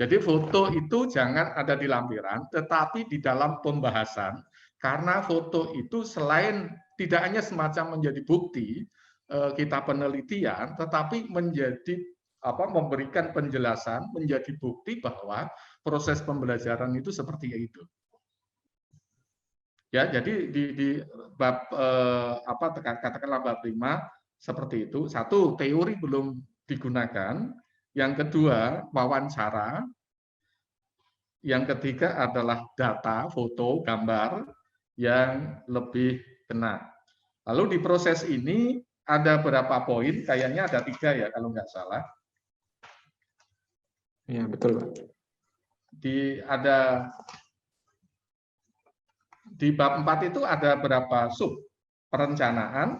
Jadi foto itu jangan ada di lampiran, tetapi di dalam pembahasan. Karena foto itu selain tidak hanya semacam menjadi bukti kita penelitian, tetapi menjadi memberikan penjelasan, menjadi bukti bahwa proses pembelajaran itu seperti itu. Ya, jadi di bab katakanlah bab 5 seperti itu. Satu, teori belum digunakan. Yang kedua, wawancara. Yang ketiga adalah data, foto, gambar yang lebih kena. Lalu di proses ini ada berapa poin? Kayaknya ada 3 ya kalau nggak salah. Ya, betul, Pak. Di bab 4 itu ada berapa sub? Perencanaan.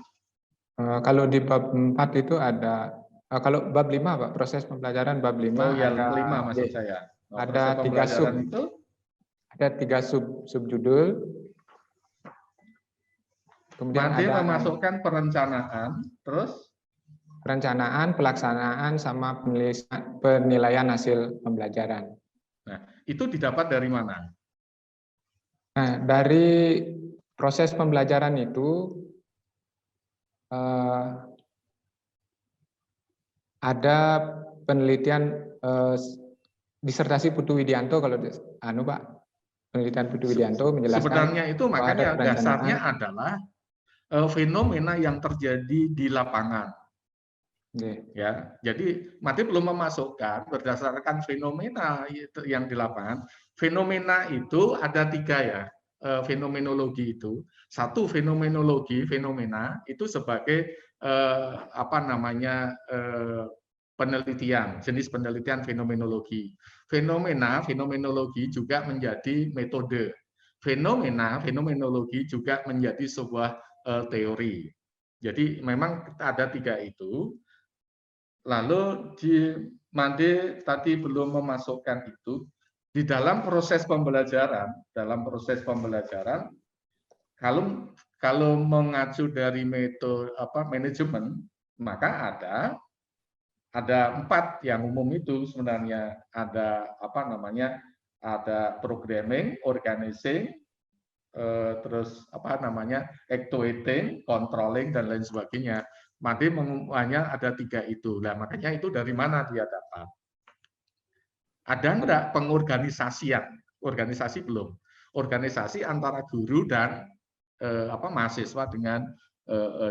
Kalau di bab 4 itu ada, kalau bab 5, Pak, proses pembelajaran bab 5. Oh ya, ada 5 maksud saya. Ada 3 sub. Itu? Ada 3 subjudul. Kemudian Made ada memasukkan perencanaan, terus perencanaan, pelaksanaan, sama penilaian hasil pembelajaran. Nah, itu didapat dari mana? Nah, dari proses pembelajaran itu ada penelitian disertasi Putu Widianto, kalau Pak, penelitian Putu Widianto menjelaskan. Sebenarnya itu makanya dasarnya adalah fenomena yang terjadi di lapangan. Ya, jadi Made belum memasukkan berdasarkan fenomena yang di lapangan. Fenomena itu ada 3 ya, fenomenologi itu. Satu, fenomenologi, fenomena itu sebagai penelitian, jenis penelitian fenomenologi. Fenomenologi juga menjadi metode. Fenomenologi juga menjadi sebuah teori. Jadi memang ada 3 itu. Lalu Made tadi belum memasukkan itu di dalam proses pembelajaran. Kalau mengacu dari metode manajemen, maka ada 4 yang umum itu sebenarnya. Ada ada programming, organizing, terus actuating, controlling dan lain sebagainya. Made hanya ada 3 itu. Nah, makanya itu dari mana dia dapat? Ada enggak pengorganisasian? Organisasi belum. Organisasi antara guru dan mahasiswa dengan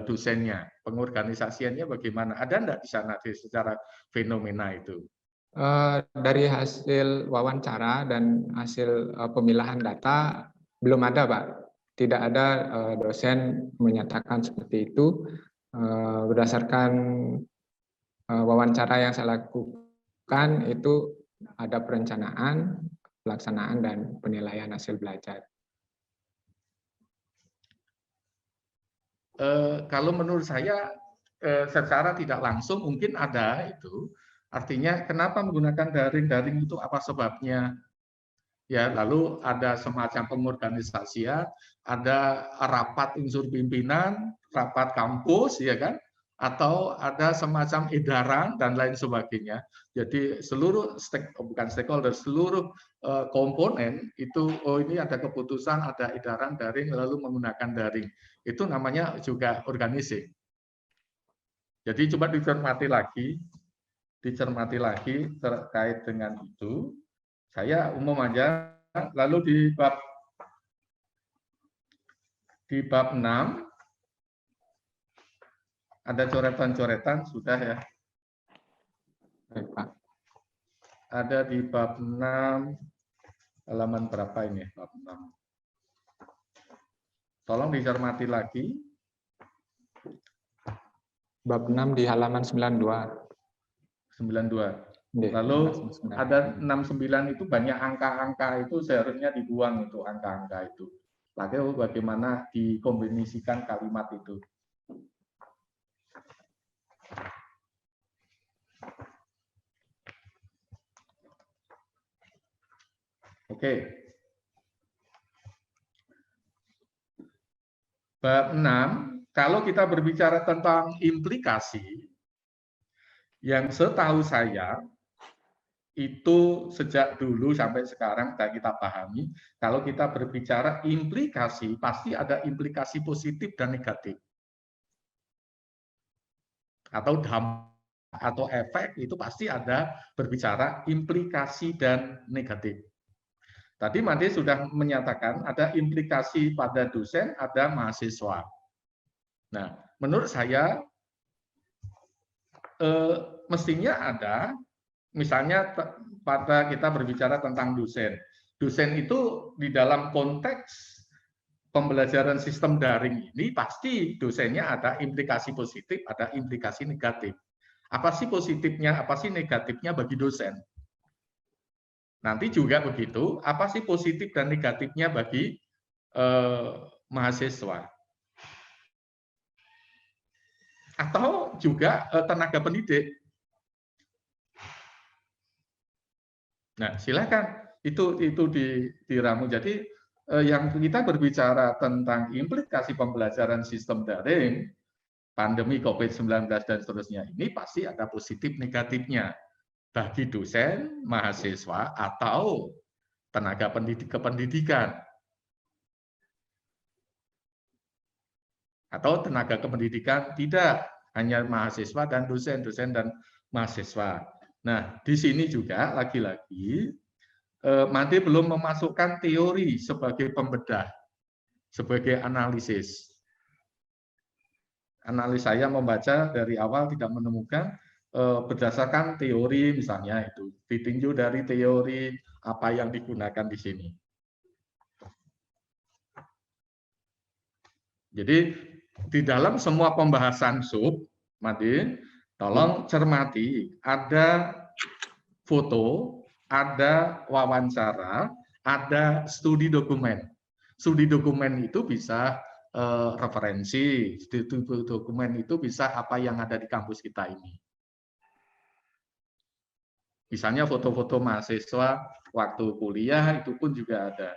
dosennya. Pengorganisasiannya bagaimana? Ada enggak di sana secara fenomena itu? Dari hasil wawancara dan hasil pemilahan data belum ada, Pak. Tidak ada dosen menyatakan seperti itu. Berdasarkan wawancara yang saya lakukan itu ada perencanaan, pelaksanaan, dan penilaian hasil belajar. Kalau menurut saya secara tidak langsung mungkin ada itu. Artinya kenapa menggunakan daring itu apa sebabnya? Ya, lalu ada semacam pengorganisasian, ada rapat unsur pimpinan, rapat kampus, ya kan? atau ada semacam edaran dan lain sebagainya. Jadi seluruh bukan stakeholder, seluruh komponen itu, oh ini ada keputusan, ada edaran daring, lalu menggunakan daring. Itu namanya juga organizing. Jadi coba dicermati lagi terkait dengan itu. Saya umum aja, lalu di bab 6 ada coretan-coretan sudah ya. Baik, Pak. Ada di bab 6 halaman berapa ini? Bab 6. Tolong dicermati lagi. Bab 6 di halaman 92. 92. Lalu ada 69 itu banyak angka-angka itu seharusnya dibuang itu angka-angka itu. Lalu bagaimana dikombinasikan kalimat itu. Oke. Bab 6, kalau kita berbicara tentang implikasi, yang setahu saya itu sejak dulu sampai sekarang sudah kita pahami, kalau kita berbicara implikasi, pasti ada implikasi positif dan negatif. Atau dampak atau efek itu pasti ada berbicara implikasi dan negatif. Tadi Made sudah menyatakan ada implikasi pada dosen, ada mahasiswa. Nah, menurut saya mestinya ada, misalnya pada kita berbicara tentang dosen. Dosen itu di dalam konteks pembelajaran sistem daring ini pasti dosennya ada implikasi positif, ada implikasi negatif. Apa sih positifnya, apa sih negatifnya bagi dosen? Nanti juga begitu, apa sih positif dan negatifnya bagi mahasiswa? Atau juga tenaga pendidik. Nah, silakan itu diramu. Jadi yang kita berbicara tentang implikasi pembelajaran sistem daring, pandemi COVID-19 dan seterusnya ini pasti ada positif negatifnya bagi dosen, mahasiswa atau tenaga kependidikan. Atau tenaga kependidikan tidak, hanya mahasiswa dan dosen dan mahasiswa. Nah, di sini juga lagi-lagi Made belum memasukkan teori sebagai pembedah, sebagai analisis. Analis saya membaca dari awal tidak menemukan berdasarkan teori misalnya itu, ditinjau dari teori apa yang digunakan di sini. Jadi di dalam semua pembahasan sub, Made, tolong cermati, ada foto, ada wawancara, ada studi dokumen. Studi dokumen itu bisa referensi, studi dokumen itu bisa apa yang ada di kampus kita ini. Misalnya foto-foto mahasiswa waktu kuliah itu pun juga ada.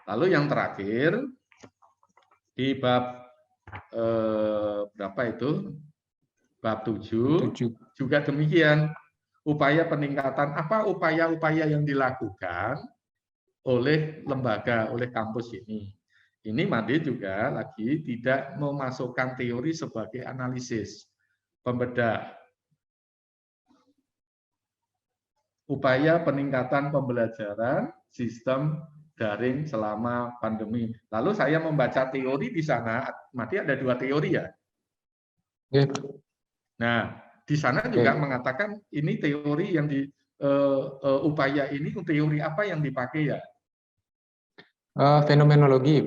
Lalu yang terakhir di bab berapa itu? Bab 7 juga demikian. Upaya peningkatan, apa upaya-upaya yang dilakukan oleh lembaga, oleh kampus ini. Ini Made juga lagi tidak memasukkan teori sebagai analisis, pembedah. Upaya peningkatan pembelajaran sistem daring selama pandemi. Lalu saya membaca teori di sana, Made ada 2 teori ya. Nah, di sana juga mengatakan ini teori yang upaya ini teori apa yang dipakai ya? Fenomenologi.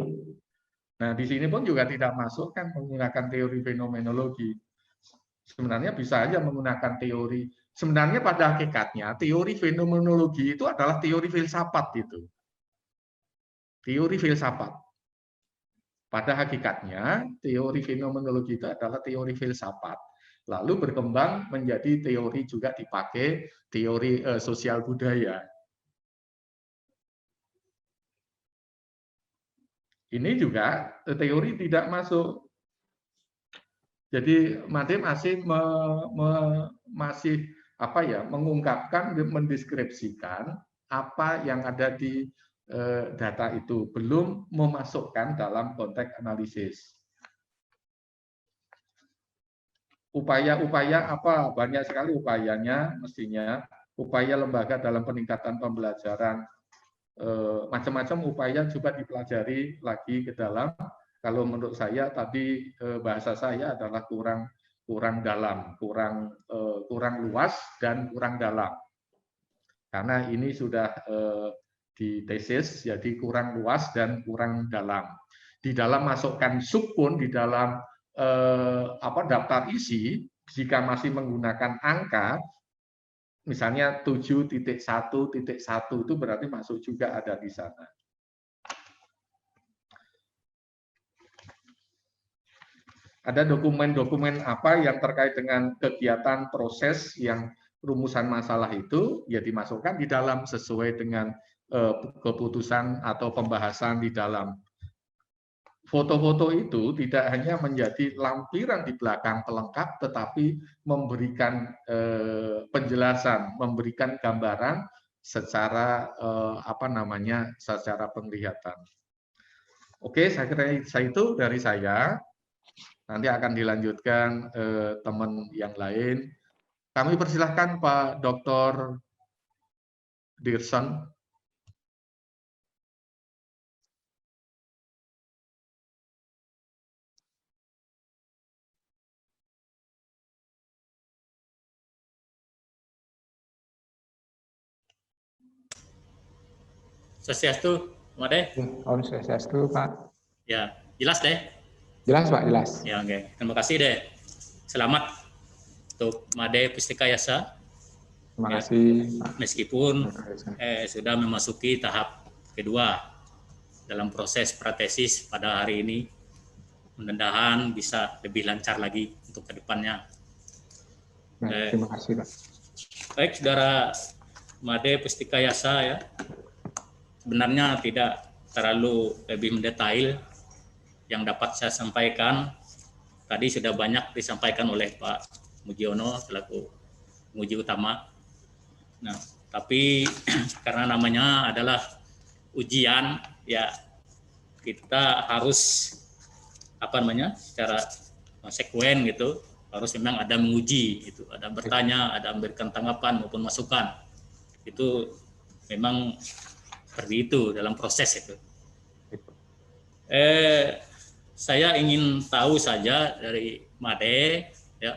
Nah, di sini pun juga tidak masukkan menggunakan teori fenomenologi. Sebenarnya bisa aja menggunakan teori. Sebenarnya pada hakikatnya teori fenomenologi itu adalah teori filsafat itu. Teori filsafat. Pada hakikatnya teori fenomenologi itu adalah teori filsafat. Lalu berkembang menjadi teori juga dipakai teori sosial budaya. Ini juga teori tidak masuk. Jadi Made masih masih mengungkapkan, mendeskripsikan apa yang ada di data itu, belum memasukkan dalam konteks analisis. Upaya-upaya apa? Banyak sekali upayanya, mestinya upaya lembaga dalam peningkatan pembelajaran, macam-macam upaya juga dipelajari lagi ke dalam. Kalau menurut saya tadi bahasa saya adalah kurang dalam, kurang luas dan kurang dalam. Karena ini sudah di tesis, jadi kurang luas dan kurang dalam. Di dalam masukkan sub pun di dalam daftar isi, jika masih menggunakan angka, misalnya 7.1.1 itu berarti masuk juga ada di sana. Ada dokumen-dokumen apa yang terkait dengan kegiatan proses yang rumusan masalah itu, ya dimasukkan di dalam sesuai dengan keputusan atau pembahasan di dalam. Foto-foto itu tidak hanya menjadi lampiran di belakang pelengkap, tetapi memberikan penjelasan, memberikan gambaran secara secara penglihatan. Oke, saya kira itu dari saya. Nanti akan dilanjutkan teman yang lain. Kami persilahkan Pak Dr. Dirson. Swastiastu, Made. Om Swastiastu, Pak. Ya, jelas deh. Jelas, Pak, jelas. Ya, oke. Terima kasih deh. Selamat untuk Made Pustika Yasa. Terima kasih, Pak. Meskipun sudah memasuki tahap kedua dalam proses pratesis pada hari ini, mudah-mudahan bisa lebih lancar lagi untuk kedepannya. Terima kasih, Pak. Baik, saudara Made Pustika Yasa ya. Sebenarnya tidak terlalu lebih mendetail yang dapat saya sampaikan. Tadi sudah banyak disampaikan oleh Pak Mujiono selaku penguji utama. Nah, tapi karena namanya adalah ujian, ya kita harus secara konsekuen gitu, harus memang ada menguji gitu, ada bertanya, ada memberikan tanggapan maupun masukan. Itu memang seperti itu dalam proses itu. Saya ingin tahu saja dari Made ya,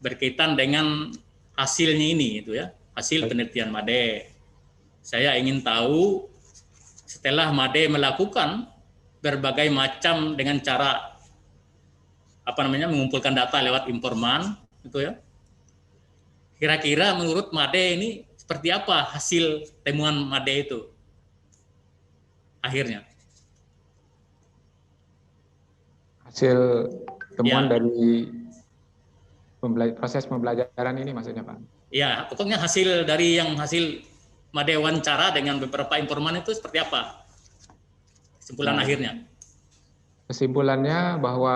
berkaitan dengan hasilnya ini itu ya, hasil penelitian Made. Saya ingin tahu setelah Made melakukan berbagai macam dengan cara mengumpulkan data lewat informan itu ya. Kira-kira menurut Made ini seperti apa hasil temuan Made itu akhirnya? Hasil temuan dari proses pembelajaran ini maksudnya, Pak? Ya, pokoknya hasil dari hasil Made wawancara dengan beberapa informan itu seperti apa? Kesimpulan akhirnya? Kesimpulannya bahwa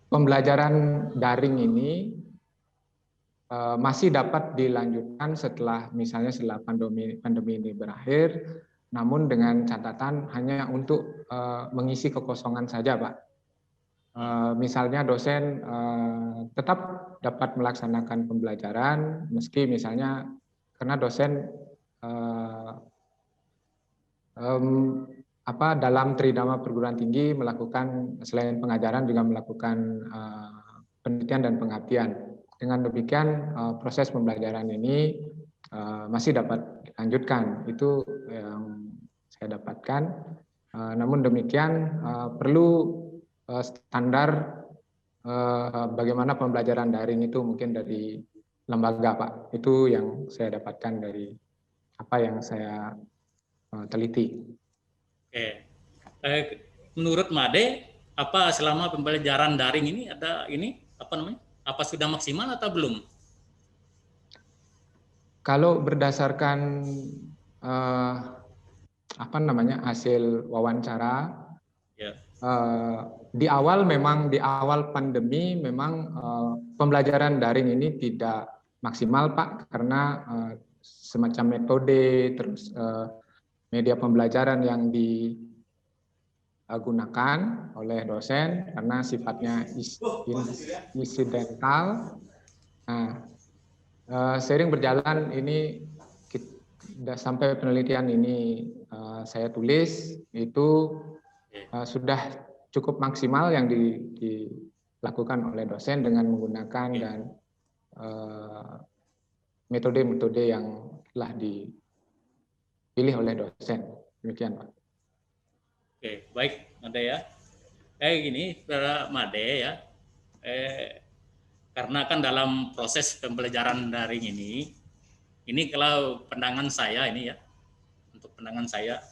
pembelajaran daring ini masih dapat dilanjutkan setelah pandemi ini berakhir, namun dengan catatan hanya untuk mengisi kekosongan saja, Pak. Misalnya dosen tetap dapat melaksanakan pembelajaran, meski misalnya karena dosen dalam tridharma perguruan tinggi melakukan selain pengajaran juga melakukan penelitian dan pengabdian. Dengan demikian proses pembelajaran ini masih dapat dilanjutkan. Itu yang saya dapatkan. Namun demikian perlu standar bagaimana pembelajaran daring itu mungkin dari lembaga, Pak. Itu yang saya dapatkan dari apa yang saya teliti. Oke. Menurut Made, apa selama pembelajaran daring ini ada apa sudah maksimal atau belum? Kalau berdasarkan hasil wawancara, Ya. Di awal pandemi memang pembelajaran daring ini tidak maksimal Pak, karena semacam metode terus media pembelajaran yang digunakan oleh dosen karena sifatnya insidental. Nah, seiring berjalan ini sampai penelitian ini saya tulis itu sudah cukup maksimal yang dilakukan oleh dosen dengan menggunakan dan metode-metode yang telah dipilih oleh dosen. Demikian Pak. Oke, baik Made ya. Kayak gini, Saudara Made ya. Karena kan dalam proses pembelajaran daring ini kalau pandangan saya ini ya, untuk pandangan saya,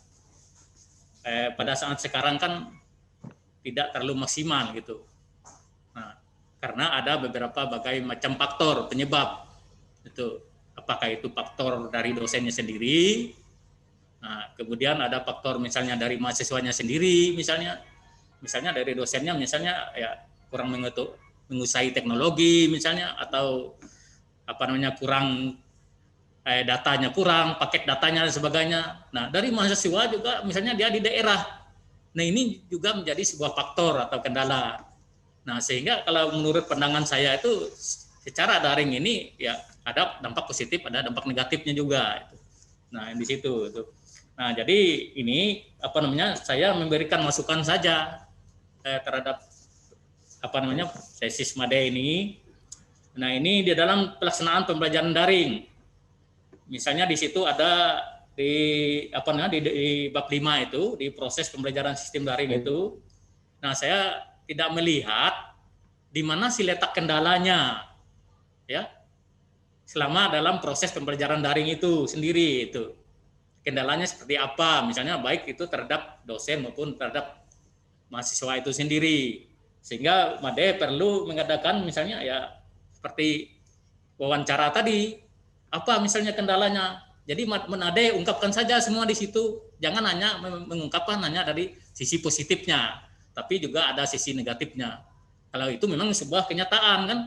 pada saat sekarang kan tidak terlalu maksimal gitu. Nah, karena ada beberapa macam faktor penyebab itu, apakah itu faktor dari dosennya sendiri, nah kemudian ada faktor misalnya dari mahasiswanya sendiri, misalnya dari dosennya misalnya ya kurang menguasai teknologi misalnya, atau kurang datanya kurang, paket datanya dan sebagainya. Nah, dari mahasiswa juga misalnya dia di daerah. Nah, ini juga menjadi sebuah faktor atau kendala. Nah, sehingga kalau menurut pandangan saya itu secara daring ini ya ada dampak positif, ada dampak negatifnya juga. Nah, di situ itu. Nah, jadi ini saya memberikan masukan saja terhadap tesis Made ini. Nah, ini di dalam pelaksanaan pembelajaran daring. Misalnya di situ ada di bab 5 itu, di proses pembelajaran sistem daring itu. Nah, saya tidak melihat di mana sih letak kendalanya ya selama dalam proses pembelajaran daring itu sendiri itu. Kendalanya seperti apa? Misalnya baik itu terhadap dosen maupun terhadap mahasiswa itu sendiri. Sehingga Made perlu mengadakan misalnya ya seperti wawancara tadi. Apa misalnya kendalanya? Jadi Made ungkapkan saja semua di situ. Jangan hanya mengungkapkan hanya dari sisi positifnya, tapi juga ada sisi negatifnya. Kalau itu memang sebuah kenyataan kan,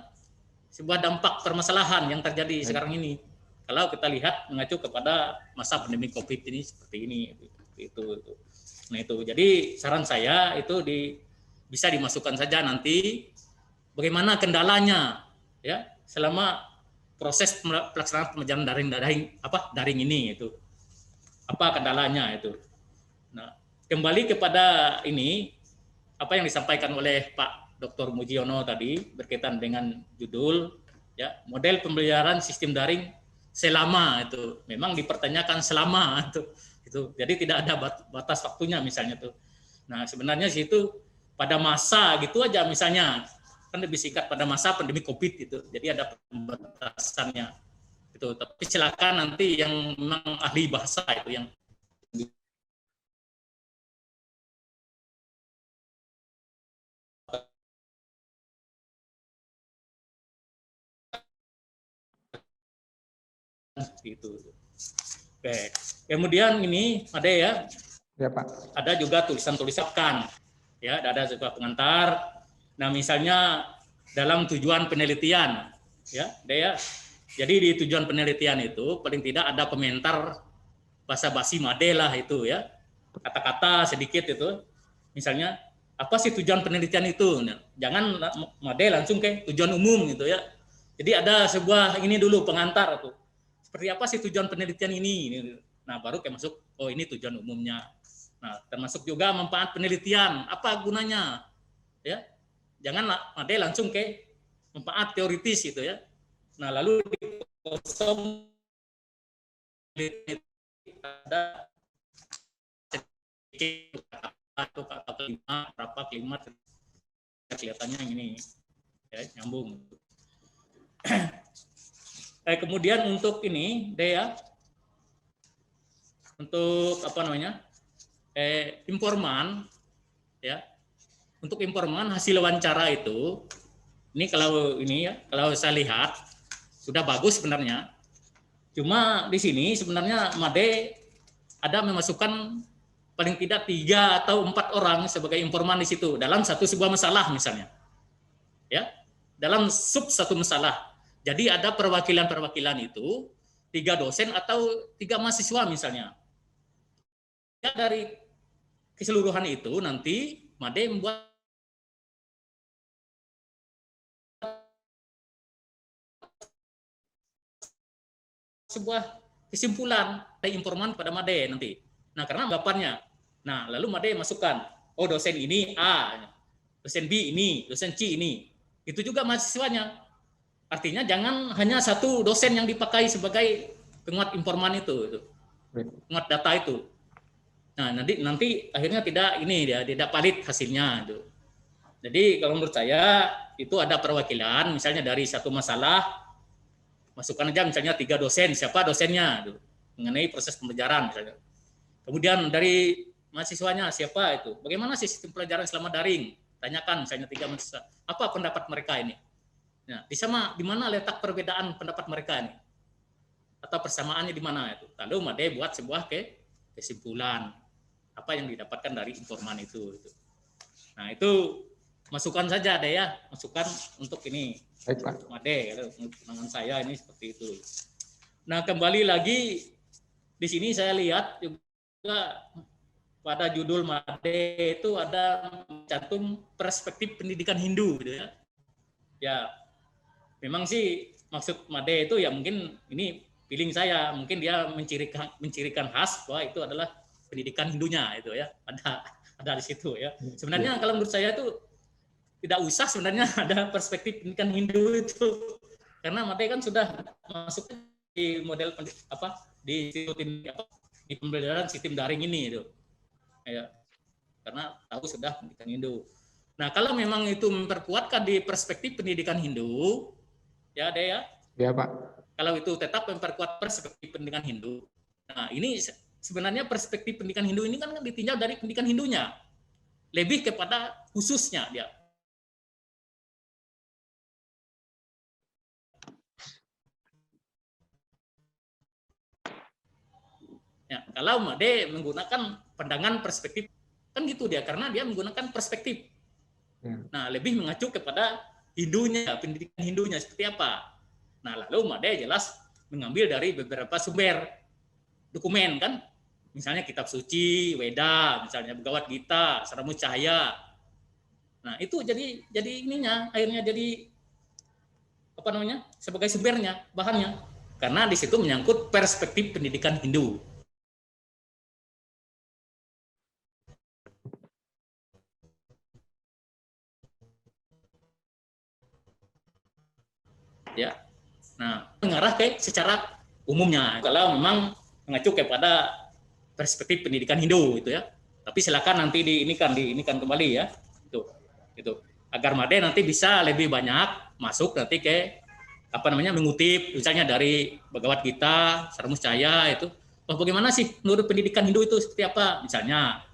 sebuah dampak permasalahan yang terjadi sekarang ini. Kalau kita lihat mengacu kepada masa pandemi COVID ini seperti ini, itu. Nah itu. Jadi saran saya itu bisa dimasukkan saja nanti bagaimana kendalanya ya selama proses pelaksanaan pembelajaran daring ini itu. Apa kendalanya itu. Nah, kembali kepada ini apa yang disampaikan oleh Pak Dr. Mujiono tadi berkaitan dengan judul ya, model pembelajaran sistem daring selama itu. Memang dipertanyakan selama itu. Jadi tidak ada batas waktunya misalnya tuh. Nah, sebenarnya situ pada masa gitu aja misalnya kan lebih singkat pada masa pandemi COVID itu, jadi ada pembatasannya itu. Tapi silakan nanti yang memang ahli bahasa itu yang itu. Oke, kemudian ini ada ya Pak. Ada juga tulisan-tulisan ya, ada juga pengantar. Nah, misalnya dalam tujuan penelitian, ya. Jadi di tujuan penelitian itu paling tidak ada komentar basa-basi Made lah itu ya, kata-kata sedikit itu. Misalnya apa sih tujuan penelitian itu? Nah, jangan Made langsung ke tujuan umum gitu ya. Jadi ada sebuah ini dulu pengantar tuh. Seperti apa sih tujuan penelitian ini? Nah, baru kayak masuk, oh ini tujuan umumnya. Nah, termasuk juga manfaat penelitian, apa gunanya? Ya. Jangan Made langsung ke manfaat teoritis gitu ya. Nah, lalu di kosong ada kata kelima, berapa kalimat kelihatannya ini ya, nyambung. Kemudian untuk ini Dea, untuk informan ya. Untuk informan hasil wawancara itu, ini kalau saya lihat sudah bagus sebenarnya. Cuma di sini sebenarnya Made ada memasukkan paling tidak 3 atau 4 orang sebagai informan di situ dalam sebuah masalah misalnya. Ya, dalam satu masalah. Jadi ada perwakilan-perwakilan itu 3 dosen atau 3 mahasiswa misalnya. Ya, dari keseluruhan itu nanti Made membuat sebuah kesimpulan dari informan pada Made nanti. Nah, karena anggapannya. Nah, lalu Made masukkan, oh dosen ini A, dosen B ini, dosen C ini. Itu juga mahasiswanya. Artinya jangan hanya satu dosen yang dipakai sebagai penguat informan itu. Penguat data itu. Nah, nanti akhirnya tidak valid hasilnya itu. Jadi kalau menurut saya itu ada perwakilan, misalnya dari satu masalah masukkan aja misalnya 3 dosen, siapa dosennya itu, mengenai proses pembelajaran misalnya. Kemudian dari mahasiswanya siapa itu, bagaimana sih sistem pelajaran selama daring, tanyakan misalnya 3 mahasiswa, apa pendapat mereka ini. Nah, di mana letak perbedaan pendapat mereka ini, atau persamaannya di mana itu. Lalu Made buat sebuah kesimpulan apa yang didapatkan dari informan itu. Nah, itu masukan saja deh ya, masukan untuk ini. Baik, Pak. Made, pandangan saya ini seperti itu. Nah, kembali lagi di sini saya lihat juga pada judul Made itu ada cantum perspektif pendidikan Hindu gitu ya. Ya, memang sih maksud Made itu ya mungkin ini feeling saya, mungkin dia mencirikan khas bahwa itu adalah pendidikan Hindunya itu ya. Ada di situ ya. Sebenarnya kalau menurut saya itu tidak usah sebenarnya ada perspektif pendidikan Hindu itu, karena Made kan sudah masuk di model di pembelajaran sistem daring ini itu, ya, karena tahu sudah pendidikan Hindu. Nah, kalau memang itu memperkuatkan di perspektif pendidikan Hindu, ya ada ya. Ya, Pak. Kalau itu tetap memperkuat perspektif pendidikan Hindu. Nah, ini sebenarnya perspektif pendidikan Hindu ini kan ditinjau dari pendidikan Hindunya, lebih kepada khususnya dia. Ya, kalau Made menggunakan pandangan perspektif, kan gitu dia, karena dia menggunakan perspektif. Nah, lebih mengacu kepada Hindunya, pendidikan Hindunya seperti apa. Nah, lalu Made jelas mengambil dari beberapa sumber dokumen kan, misalnya kitab suci, Weda, misalnya Bhagavad Gita, Saramu Cahaya. Nah, itu jadi ininya, akhirnya jadi sebagai sumbernya, bahannya. Karena di situ menyangkut perspektif pendidikan Hindu. Ya, nah mengarah ke secara umumnya. Kalau memang mengacu kepada perspektif pendidikan Hindu itu ya. Tapi silakan nanti diinikan kembali ya. Itu agar Made nanti bisa lebih banyak masuk nanti ke mengutip misalnya dari Bhagavad Gita, Saramu Cahaya itu. Oh, bagaimana sih menurut pendidikan Hindu itu seperti apa misalnya.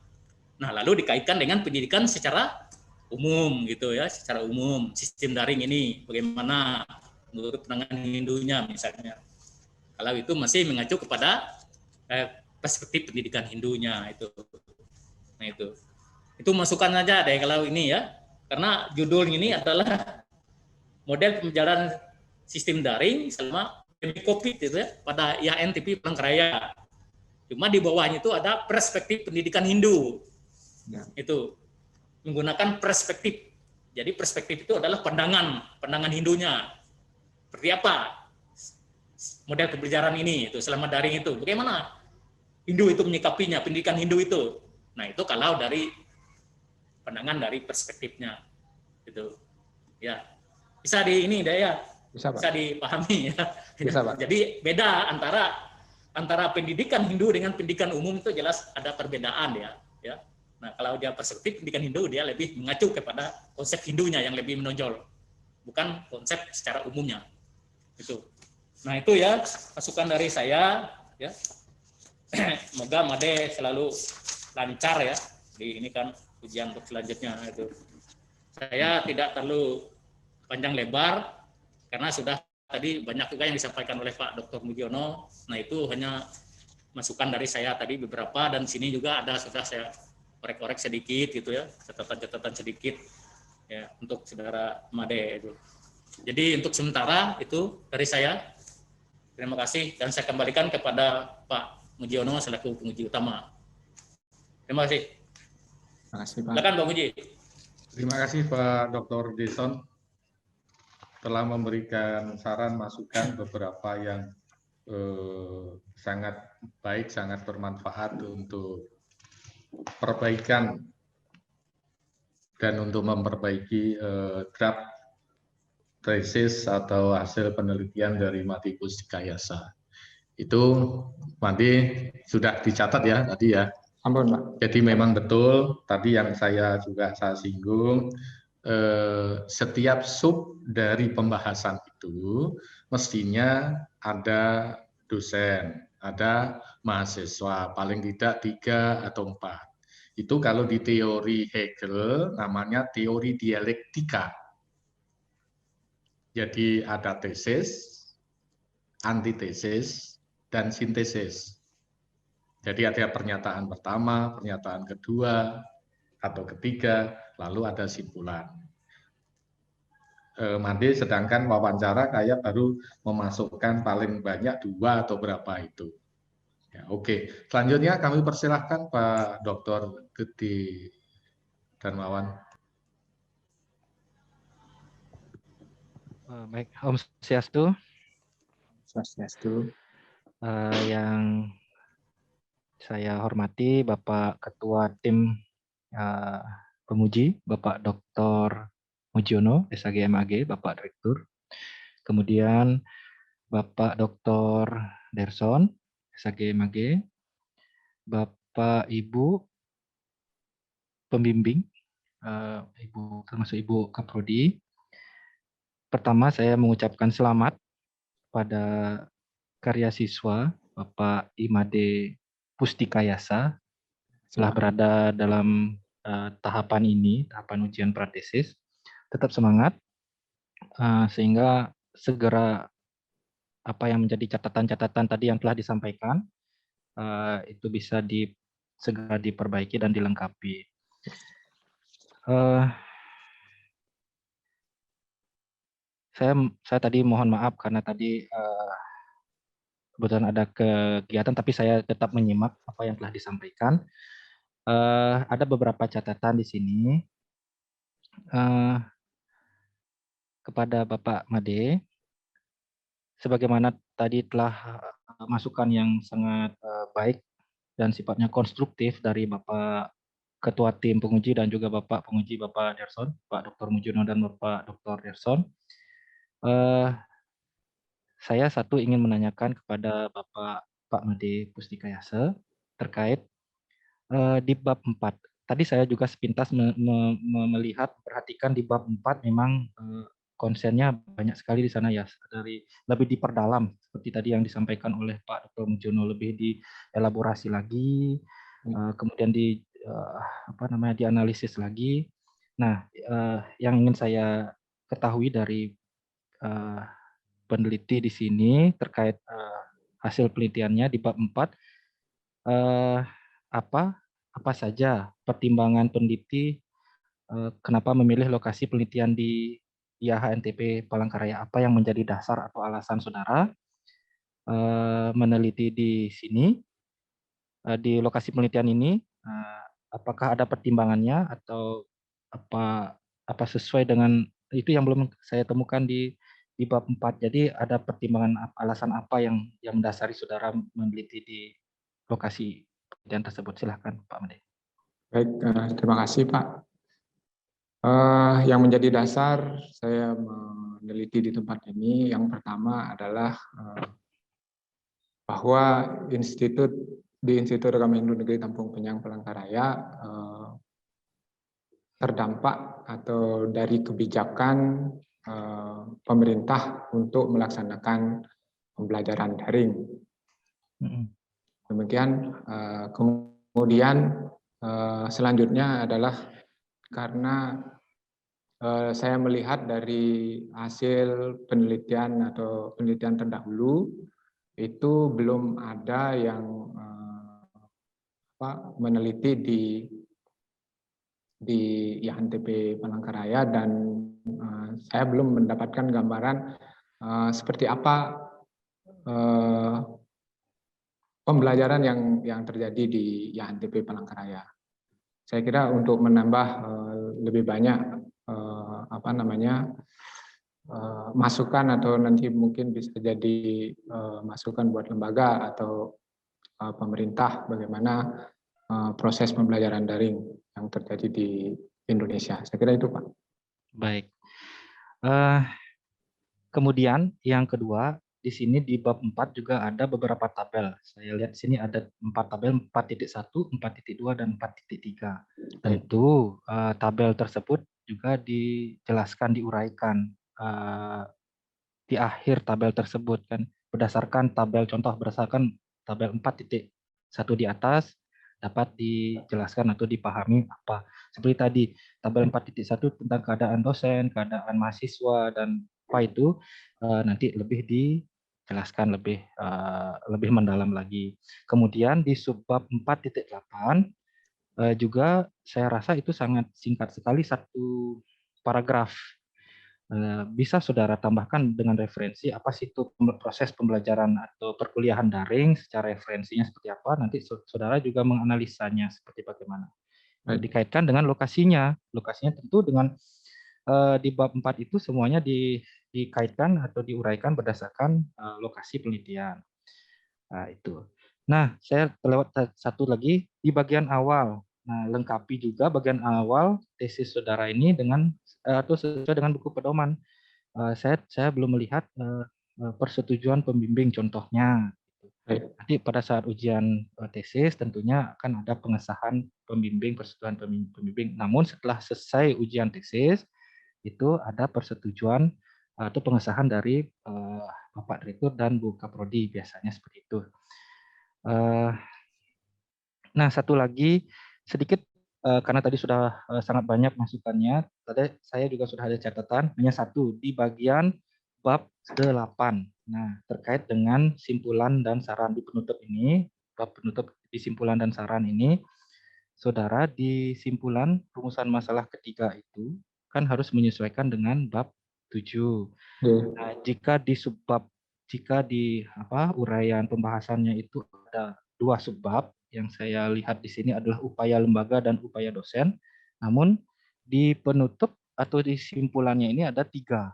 Nah, lalu dikaitkan dengan pendidikan secara umum gitu ya, secara umum sistem daring ini bagaimana menurut pandangan Hindunya misalnya. Kalau itu masih mengacu kepada perspektif pendidikan Hindunya itu. Nah, itu masukan saja deh kalau ini ya. Karena judul ini adalah model pembelajaran sistem daring selama Covid itu ya, pada IAIN-TP Palangkaraya. Cuma di bawahnya itu ada perspektif pendidikan Hindu. Ya. Itu menggunakan perspektif. Jadi perspektif itu adalah pandangan Hindunya. Seperti apa model pembelajaran ini itu selama daring itu, bagaimana Hindu itu menyikapinya, pendidikan Hindu itu. Nah, itu kalau dari pandangan dari perspektifnya itu ya bisa bisa dipahami ya. Bisa, Pak. Jadi beda antara pendidikan Hindu dengan pendidikan umum itu jelas ada perbedaan ya. Nah, kalau dia perspektif pendidikan Hindu, dia lebih mengacu kepada konsep Hindunya yang lebih menonjol, bukan konsep secara umumnya. Itu. Nah, itu ya masukan dari saya ya. Semoga Made selalu lancar ya di ini kan ujian untuk selanjutnya itu. Saya tidak terlalu panjang lebar karena sudah tadi banyak juga yang disampaikan oleh Pak Dr. Mujiono. Nah, itu hanya masukan dari saya tadi beberapa, dan sini juga ada sudah saya korek-korek sedikit gitu ya, catatan-catatan sedikit ya untuk saudara Made itu. Jadi untuk sementara itu dari saya. Terima kasih, dan saya kembalikan kepada Pak Mujiono selaku penguji utama. Terima kasih. Terima kasih Pak. Silakan Pak Muji. Terima kasih Pak Dr. Deson telah memberikan saran masukan beberapa yang sangat baik, sangat bermanfaat untuk perbaikan dan untuk memperbaiki draft tesis atau hasil penelitian dari Made Pustika Yasa. Itu Made sudah dicatat ya tadi ya. Ampun Pak. Jadi memang betul tadi yang saya singgung, setiap sub dari pembahasan itu mestinya ada dosen, ada mahasiswa, paling tidak 3 atau 4. Itu kalau di teori Hegel namanya teori dialektika. Jadi ada tesis, antitesis, dan sintesis. Jadi ada pernyataan pertama, pernyataan kedua, atau ketiga, lalu ada simpulan. Made sedangkan wawancara kayak baru memasukkan paling banyak 2 atau berapa itu. Ya, oke. Selanjutnya kami persilahkan Pak Dr. Gede Darmawan. Baik, Om Swastiastu. Swastiastu. Yang saya hormati Bapak Ketua Tim Penguji, Bapak Dr. Mujiono, SAG MAG, Bapak Direktur. Kemudian Bapak Dr. Derson, SAG MAG, Bapak Ibu Pembimbing, Ibu termasuk Ibu Kaprodi. Pertama saya mengucapkan selamat pada karya siswa Bapak Imade Pustika Yasa telah berada dalam tahapan ini, tahapan ujian pratesis. Tetap semangat sehingga segera apa yang menjadi catatan-catatan tadi yang telah disampaikan itu bisa segera diperbaiki dan dilengkapi. Saya tadi mohon maaf karena tadi kebetulan ada kegiatan, tapi saya tetap menyimak apa yang telah disampaikan. Ada beberapa catatan di sini kepada Bapak Made. Sebagaimana tadi telah masukan yang sangat baik dan sifatnya konstruktif dari Bapak Ketua Tim Penguji dan juga Bapak Penguji Bapak Derson, Pak Dr. Mujiono dan Bapak Dr. Derson. Saya ingin menanyakan kepada Pak Made Pustika Yasa terkait di bab 4. Tadi saya juga sepintas melihat, perhatikan di bab 4 memang konsennya banyak sekali di sana ya, lebih diperdalam seperti tadi yang disampaikan oleh Pak Dr. Mujiono, lebih dielaborasi lagi, kemudian dianalisis lagi. Nah, yang ingin saya ketahui dari peneliti di sini terkait hasil penelitiannya di bab 4, apa saja pertimbangan peneliti kenapa memilih lokasi penelitian di IAHNTP Palangkaraya, apa yang menjadi dasar atau alasan saudara meneliti di sini, di lokasi penelitian ini, apakah ada pertimbangannya atau apa sesuai dengan itu yang belum saya temukan di bab 4. Jadi ada pertimbangan alasan apa yang mendasari saudara meneliti di lokasi penelitian tersebut. Silahkan Pak Made. Baik, terima kasih Pak. Yang menjadi dasar saya meneliti di tempat ini, yang pertama adalah bahwa di Institut Agama Negeri Tampung Penyang Palangkaraya terdampak atau dari kebijakan pemerintah untuk melaksanakan pembelajaran daring. Demikian, kemudian selanjutnya adalah karena saya melihat dari hasil penelitian atau penelitian terdahulu itu belum ada yang meneliti di IHNTP Palangkaraya, dan saya belum mendapatkan gambaran seperti apa pembelajaran yang terjadi di IHNTP Palangkaraya. Saya kira untuk menambah lebih banyak masukan, atau nanti mungkin bisa jadi masukan buat lembaga atau pemerintah bagaimana proses pembelajaran daring yang terjadi di Indonesia. Saya kira itu, Pak. Baik. Kemudian yang kedua, di sini di bab 4 juga ada beberapa tabel. Saya lihat di sini ada 4 tabel, 4.1, 4.2, dan 4.3. Tentu tabel tersebut juga dijelaskan, diuraikan di akhir tabel tersebut kan, berdasarkan tabel contoh, berdasarkan tabel 4.1 di atas dapat dijelaskan atau dipahami apa. Seperti tadi tabel 4.1 tentang keadaan dosen, keadaan mahasiswa, dan apa itu nanti lebih dijelaskan lebih mendalam lagi. Kemudian di subbab 4.8 juga saya rasa itu sangat singkat sekali, satu paragraf. Bisa saudara tambahkan dengan referensi apa sih itu proses pembelajaran atau perkuliahan daring, secara referensinya seperti apa, nanti saudara juga menganalisanya seperti bagaimana. Dikaitkan dengan lokasinya tentu dengan di bab 4 itu semuanya dikaitkan atau diuraikan berdasarkan lokasi penelitian. Nah, itu. Nah, saya terlewat satu lagi di bagian awal. Nah, lengkapi juga bagian awal tesis saudara ini dengan atau sesuai dengan buku pedoman. Saya belum melihat persetujuan pembimbing contohnya. Nanti pada saat ujian tesis tentunya akan ada pengesahan pembimbing, persetujuan pembimbing. Namun setelah selesai ujian tesis itu ada persetujuan atau pengesahan dari Bapak Direktur dan Bu Kaprodi, biasanya seperti itu. Nah, satu lagi sedikit karena tadi sudah sangat banyak masukannya, tadi saya juga sudah ada catatan, hanya satu di bagian bab 8. Nah, terkait dengan simpulan dan saran di penutup ini, bab penutup di simpulan dan saran ini, saudara di simpulan rumusan masalah ketiga itu kan harus menyesuaikan dengan bab 7. Nah, jika di subbab, jika di uraian pembahasannya itu ada 2 subbab, yang saya lihat di sini adalah upaya lembaga dan upaya dosen. Namun di penutup atau di simpulannya ini ada 3.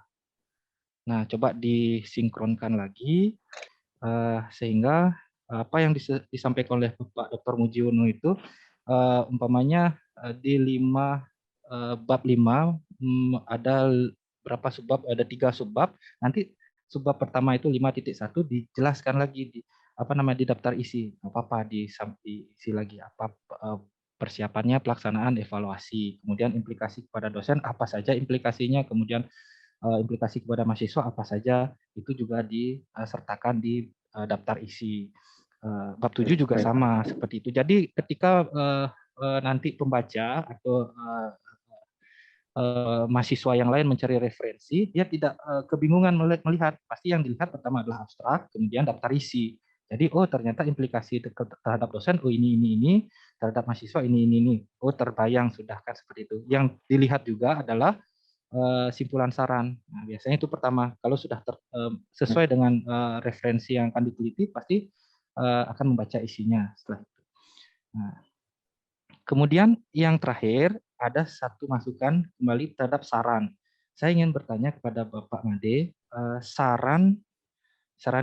Nah, coba disinkronkan lagi sehingga apa yang disampaikan oleh Pak Dr. Mujiono itu umpamanya di bab 5 ada berapa subbab? Ada 3 subbab. Nanti subbab pertama itu 5.1 dijelaskan lagi di daftar isi, apa diisi lagi apa persiapannya, pelaksanaan, evaluasi, kemudian implikasi kepada dosen apa saja implikasinya, kemudian implikasi kepada mahasiswa apa saja, itu juga disertakan di daftar isi. Bab 7 juga sama seperti itu. Jadi ketika nanti pembaca atau mahasiswa yang lain mencari referensi, dia tidak kebingungan melihat. Pasti yang dilihat pertama adalah abstrak, kemudian daftar isi. Jadi, oh ternyata implikasi terhadap dosen, oh ini, terhadap mahasiswa ini. Oh terbayang sudah kan seperti itu. Yang dilihat juga adalah simpulan saran. Nah, biasanya itu pertama. Kalau sudah sesuai dengan referensi yang akan diteliti, pasti akan membaca isinya setelah itu. Nah, kemudian yang terakhir, ada satu masukan kembali terhadap saran. Saya ingin bertanya kepada Bapak Made, saran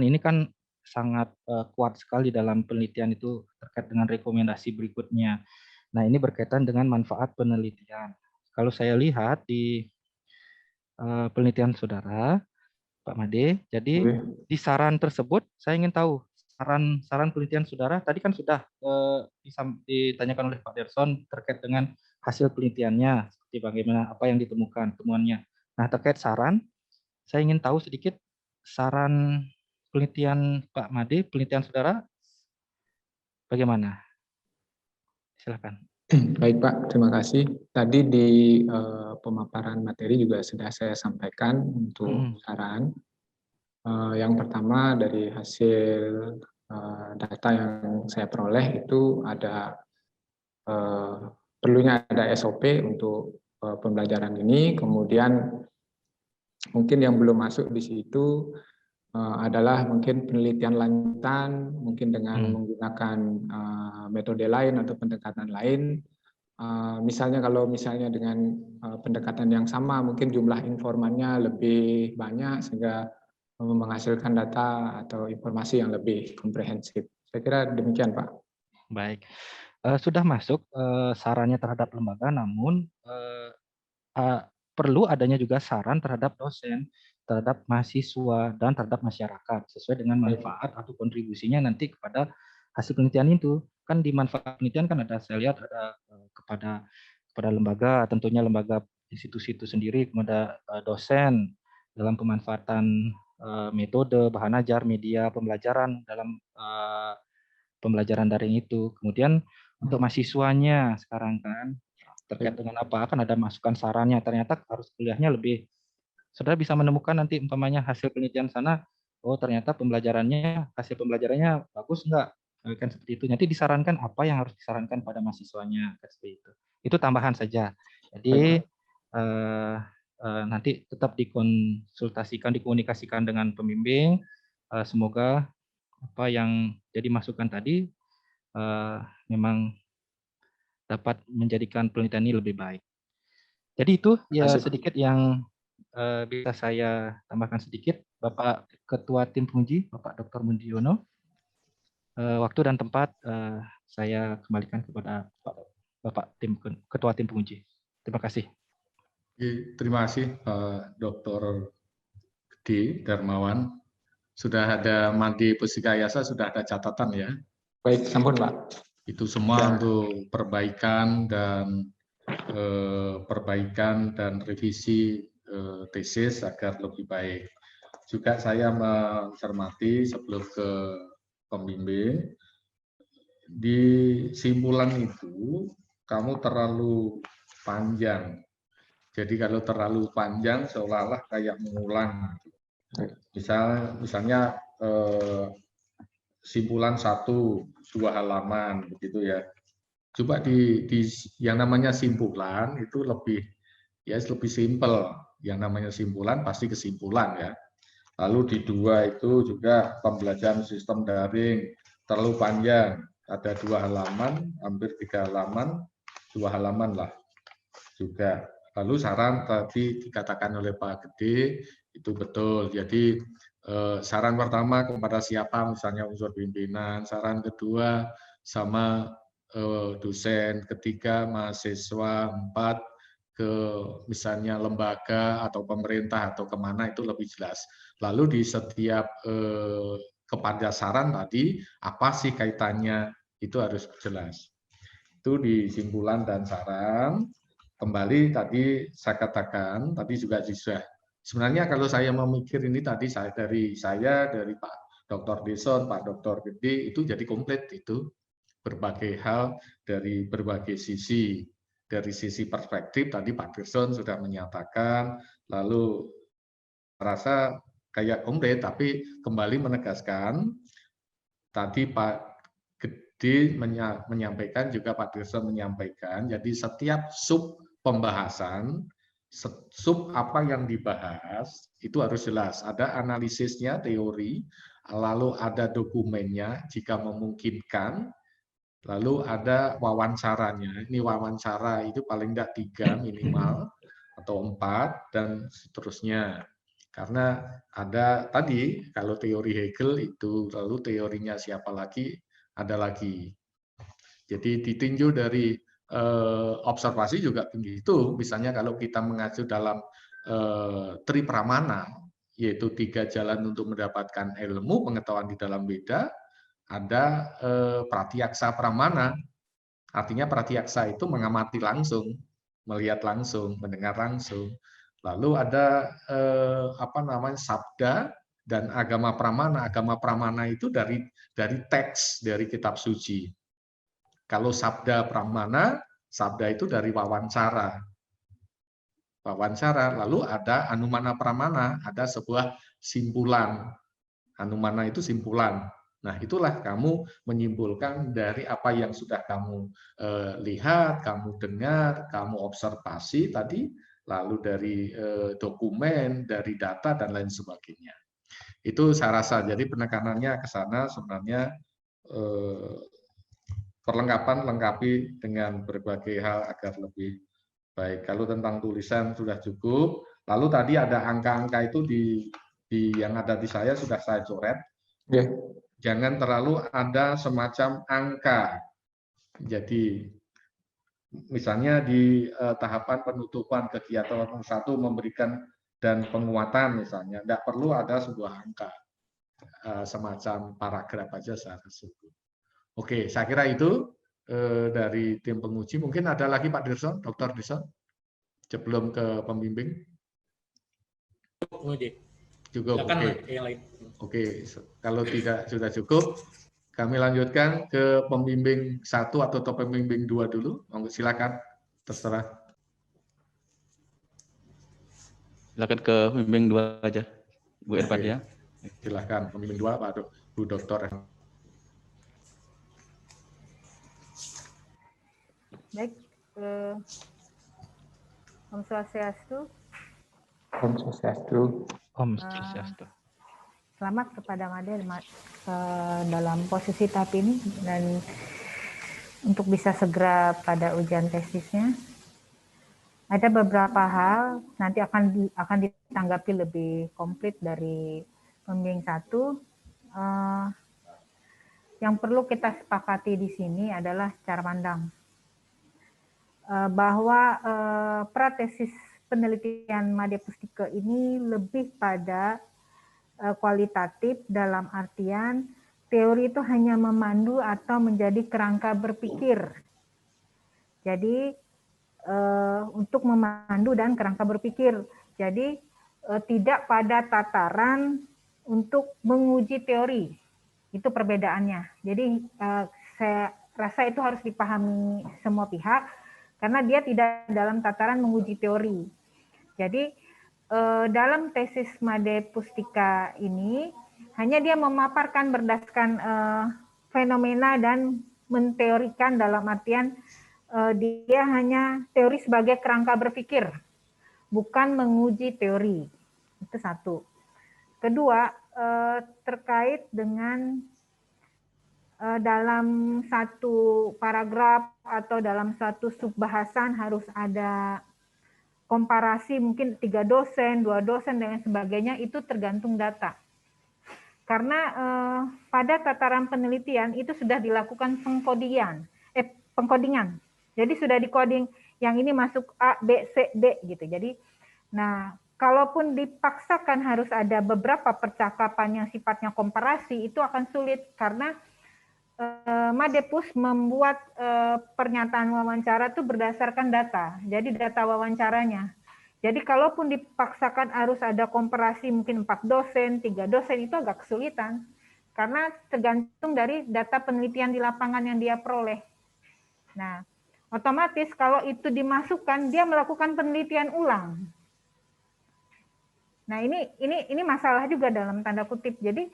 ini kan sangat kuat sekali dalam penelitian itu terkait dengan rekomendasi berikutnya. Nah, ini berkaitan dengan manfaat penelitian. Kalau saya lihat di penelitian saudara, Pak Made, jadi di saran tersebut saya ingin tahu saran penelitian saudara tadi kan sudah ditanyakan oleh Pak Derson terkait dengan hasil penelitiannya, seperti bagaimana apa yang ditemukan temuannya. Nah, terkait saran, saya ingin tahu sedikit saran penelitian Pak Made, penelitian saudara bagaimana? Silakan. Baik Pak, terima kasih. Tadi di pemaparan materi juga sudah saya sampaikan untuk saran. Yang pertama dari hasil data yang saya peroleh itu ada perlunya ada SOP untuk pembelajaran ini. Kemudian mungkin yang belum masuk di situ adalah mungkin penelitian lanjutan, mungkin dengan menggunakan metode lain atau pendekatan lain. Misalnya kalau misalnya dengan pendekatan yang sama, mungkin jumlah informannya lebih banyak sehingga menghasilkan data atau informasi yang lebih komprehensif. Saya kira demikian, Pak. Baik, sudah masuk sarannya terhadap lembaga, namun perlu adanya juga saran terhadap dosen, terhadap mahasiswa, dan terhadap masyarakat sesuai dengan manfaat atau kontribusinya nanti kepada hasil penelitian itu. Kan di manfaat penelitian kan ada, saya lihat ada kepada lembaga, tentunya lembaga institusi itu sendiri, kepada dosen dalam pemanfaatan metode, bahan ajar, media pembelajaran dalam pembelajaran daring itu. Kemudian untuk mahasiswanya sekarang kan terkait dengan apa, akan ada masukan sarannya, ternyata harus kuliahnya lebih, saudara bisa menemukan nanti umpamanya hasil penelitian sana, oh ternyata hasil pembelajarannya bagus enggak, kan seperti itu. Nanti disarankan apa yang harus disarankan pada mahasiswanya, seperti itu. Itu tambahan saja. Jadi nanti tetap dikonsultasikan, dikomunikasikan dengan pembimbing. Semoga apa yang jadi masukan tadi memang dapat menjadikan penelitian ini lebih baik. Jadi itu ya sedikit yang bisa saya tambahkan sedikit. Bapak Ketua Tim Penguji, Bapak Dr. Mundiono. Waktu dan tempat saya kembalikan kepada Bapak Ketua Tim Penguji. Terima kasih. Terima kasih Dr. Gede Darmawan. Sudah ada Made Pustika Yasa, sudah ada catatan ya. Baik, sampun Pak. Itu semua untuk perbaikan dan revisi tesis agar lebih baik. Juga saya mencermati sebelum ke pembimbing, di simpulan itu kamu terlalu panjang. Jadi kalau terlalu panjang seolah-olah kayak mengulang. Misalnya simpulan 1, 2 halaman begitu ya. Coba di yang namanya simpulan itu lebih simpel. Yang namanya simpulan pasti kesimpulan ya. Lalu di 2 itu juga pembelajaran sistem daring terlalu panjang, ada 2 halaman, hampir 3 halaman, 2 halaman lah juga. Lalu saran tadi dikatakan oleh Pak Gede itu betul. Jadi saran pertama kepada siapa, misalnya unsur pimpinan, saran kedua sama dosen, ketiga mahasiswa, 4 ke misalnya lembaga atau pemerintah atau kemana itu lebih jelas. Lalu di setiap kepada saran tadi apa sih kaitannya itu harus jelas. Itu di simpulan dan saran. Kembali tadi saya katakan, tadi juga sudah. Sebenarnya kalau saya memikir ini tadi dari Pak Dr. Deson, Pak Dr. Gede itu jadi komplit itu berbagai hal dari berbagai sisi. Dari sisi perspektif tadi Pak Deson sudah menyatakan, lalu merasa kayak komplit, tapi kembali menegaskan tadi Pak Gede menyampaikan, juga Pak Deson menyampaikan, jadi setiap sub pembahasan, sub apa yang dibahas itu harus jelas. Ada analisisnya, teori, lalu ada dokumennya jika memungkinkan, lalu ada wawancaranya. Ini wawancara itu paling tidak 3 minimal atau 4 dan seterusnya. Karena ada tadi kalau teori Hegel itu, lalu teorinya siapa lagi, ada lagi. Jadi ditinjau dari observasi juga begitu. Misalnya kalau kita mengacu dalam Tri Pramana, yaitu 3 jalan untuk mendapatkan ilmu pengetahuan di dalam beda, ada pratyaksa pramana. Artinya pratyaksa itu mengamati langsung, melihat langsung, mendengar langsung. Lalu ada sabda dan agama pramana. Agama pramana itu dari teks, dari kitab suci. Kalau sabda pramana, sabda itu dari wawancara. Wawancara, lalu ada anumana pramana, ada sebuah simpulan. Anumana itu simpulan. Nah, itulah kamu menyimpulkan dari apa yang sudah kamu lihat, kamu dengar, kamu observasi tadi, lalu dari dokumen, dari data, dan lain sebagainya. Itu saya rasa, jadi penekanannya ke sana sebenarnya perlengkapan lengkapi dengan berbagai hal agar lebih baik. Kalau tentang tulisan sudah cukup, lalu tadi ada angka-angka itu yang ada di saya sudah saya coret. Ya. Jangan terlalu ada semacam angka. Jadi misalnya di tahapan penutupan kegiatan satu memberikan dan penguatan misalnya, tidak perlu ada sebuah angka semacam paragraf aja secara cukup. Oke, saya kira itu dari tim penguji. Mungkin ada lagi Pak Dirson, Dr. Dirson, sebelum ke pembimbing. Cukup. Oke. Yang lain. Oke, kalau tidak sudah cukup, kami lanjutkan ke pembimbing 1 atau pembimbing 2 dulu. Silakan, terserah. Silakan ke pembimbing 2 aja, Bu Irfan ya. Silakan, pembimbing 2, Pak Bu Dokter. Baik, Om Swastiastu. Om Swastiastu. Om Swastiastu. Selamat kepada Made dalam posisi tahap ini dan untuk bisa segera pada ujian tesisnya. Ada beberapa hal nanti akan ditanggapi lebih komplit dari pembimbing 1. Yang perlu kita sepakati di sini adalah cara pandang bahwa pratesis penelitian Made Pustike ini lebih pada kualitatif dalam artian teori itu hanya memandu atau menjadi kerangka berpikir. Jadi untuk memandu dan kerangka berpikir. Jadi tidak pada tataran untuk menguji teori. Itu perbedaannya. Jadi saya rasa itu harus dipahami semua pihak karena dia tidak dalam tataran menguji teori. Jadi dalam tesis Made Pustika ini hanya dia memaparkan berdasarkan fenomena dan menteorikan dalam artian dia hanya teori sebagai kerangka berpikir, bukan menguji teori. Itu satu. Kedua, terkait dengan dalam satu paragraf atau dalam satu subbahasan harus ada komparasi mungkin 3 dosen, 2 dosen, dan sebagainya, itu tergantung data. Karena pada tataran penelitian itu sudah dilakukan pengkodingan. Jadi sudah dikoding, yang ini masuk A, B, C, D gitu. Jadi, nah, kalaupun dipaksakan harus ada beberapa percakapan yang sifatnya komparasi, itu akan sulit karena Madepus membuat pernyataan wawancara itu berdasarkan data, jadi data wawancaranya. Jadi kalaupun dipaksakan harus ada komparasi mungkin 4 dosen, 3 dosen, itu agak kesulitan. Karena tergantung dari data penelitian di lapangan yang dia peroleh. Nah, otomatis kalau itu dimasukkan, dia melakukan penelitian ulang. Nah, ini masalah juga dalam tanda kutip. Jadi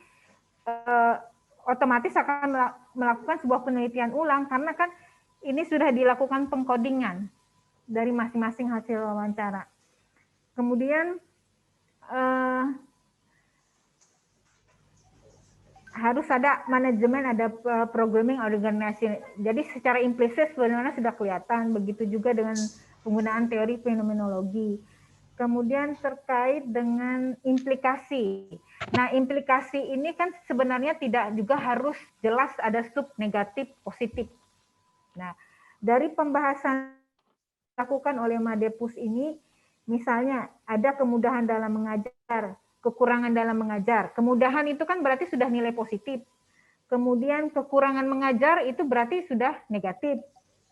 otomatis akan melakukan sebuah penelitian ulang karena kan ini sudah dilakukan pengkodingan dari masing-masing hasil wawancara. Kemudian harus ada manajemen, ada programming organisasi. Jadi secara implisit sebenarnya sudah kelihatan, begitu juga dengan penggunaan teori fenomenologi. Kemudian terkait dengan implikasi. Nah, implikasi ini kan sebenarnya tidak juga harus jelas ada sub negatif positif. Nah, dari pembahasan dilakukan oleh Madepus ini, misalnya ada kemudahan dalam mengajar, kekurangan dalam mengajar. Kemudahan itu kan berarti sudah nilai positif. Kemudian kekurangan mengajar itu berarti sudah negatif.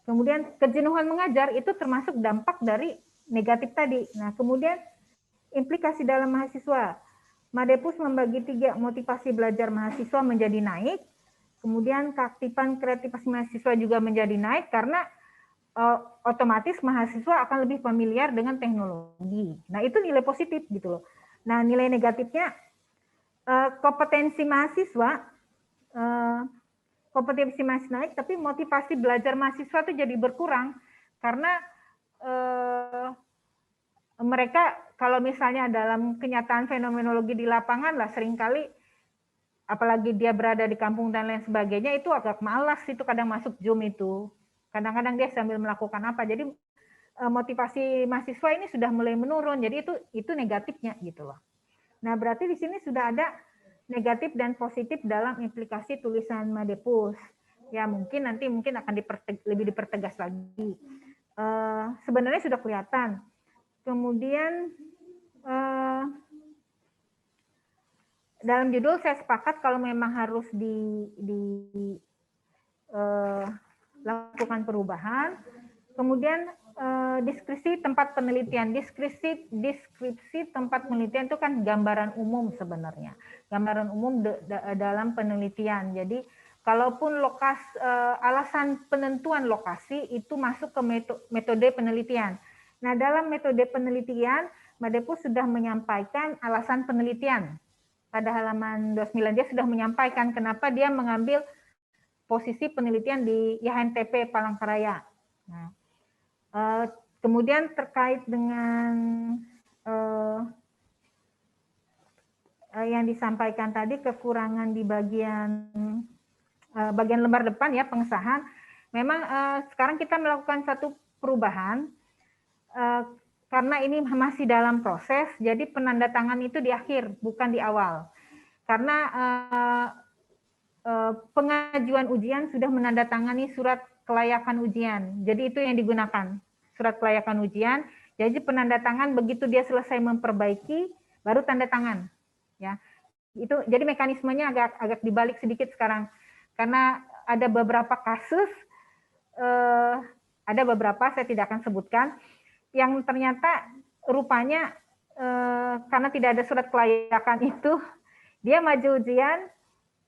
Kemudian kejenuhan mengajar itu termasuk dampak dari negatif tadi. Nah, kemudian implikasi dalam mahasiswa. Madepus membagi 3 motivasi belajar mahasiswa menjadi naik. Kemudian keaktifan kreativitas mahasiswa juga menjadi naik karena otomatis mahasiswa akan lebih familiar dengan teknologi. Nah, itu nilai positif gitu loh. Nah, nilai negatifnya kompetensi mahasiswa masih naik, tapi motivasi belajar mahasiswa itu jadi berkurang karena mereka kalau misalnya dalam kenyataan fenomenologi di lapangan lah seringkali, apalagi dia berada di kampung dan lain sebagainya, itu agak malas itu kadang masuk Zoom itu. Kadang-kadang dia sambil melakukan apa. Jadi motivasi mahasiswa ini sudah mulai menurun. Jadi itu negatifnya gitu loh. Nah, berarti di sini sudah ada negatif dan positif dalam implikasi tulisan Madepus. Ya, mungkin nanti akan lebih dipertegas lagi. Sebenarnya sudah kelihatan. Kemudian dalam judul saya sepakat kalau memang harus lakukan perubahan. Kemudian deskripsi tempat penelitian. Deskripsi tempat penelitian itu kan gambaran umum sebenarnya. Gambaran umum dalam penelitian. Jadi kalaupun alasan penentuan lokasi itu masuk ke metode penelitian. Nah, dalam metode penelitian, Madepus sudah menyampaikan alasan penelitian. Pada halaman 29 dia sudah menyampaikan kenapa dia mengambil posisi penelitian di IHNTP Palangkaraya. Nah, kemudian terkait dengan yang disampaikan tadi, kekurangan di bagian lembar depan ya, pengesahan. Memang sekarang kita melakukan satu perubahan karena ini masih dalam proses, jadi penandatangan itu di akhir, bukan di awal. Karena pengajuan ujian sudah menandatangani surat kelayakan ujian. Jadi itu yang digunakan, surat kelayakan ujian. Jadi penandatangan begitu dia selesai memperbaiki, baru tanda tangan. Ya, itu jadi mekanismenya agak dibalik sedikit sekarang, karena ada beberapa kasus, ada beberapa saya tidak akan sebutkan, yang ternyata rupanya karena tidak ada surat kelayakan itu, dia maju ujian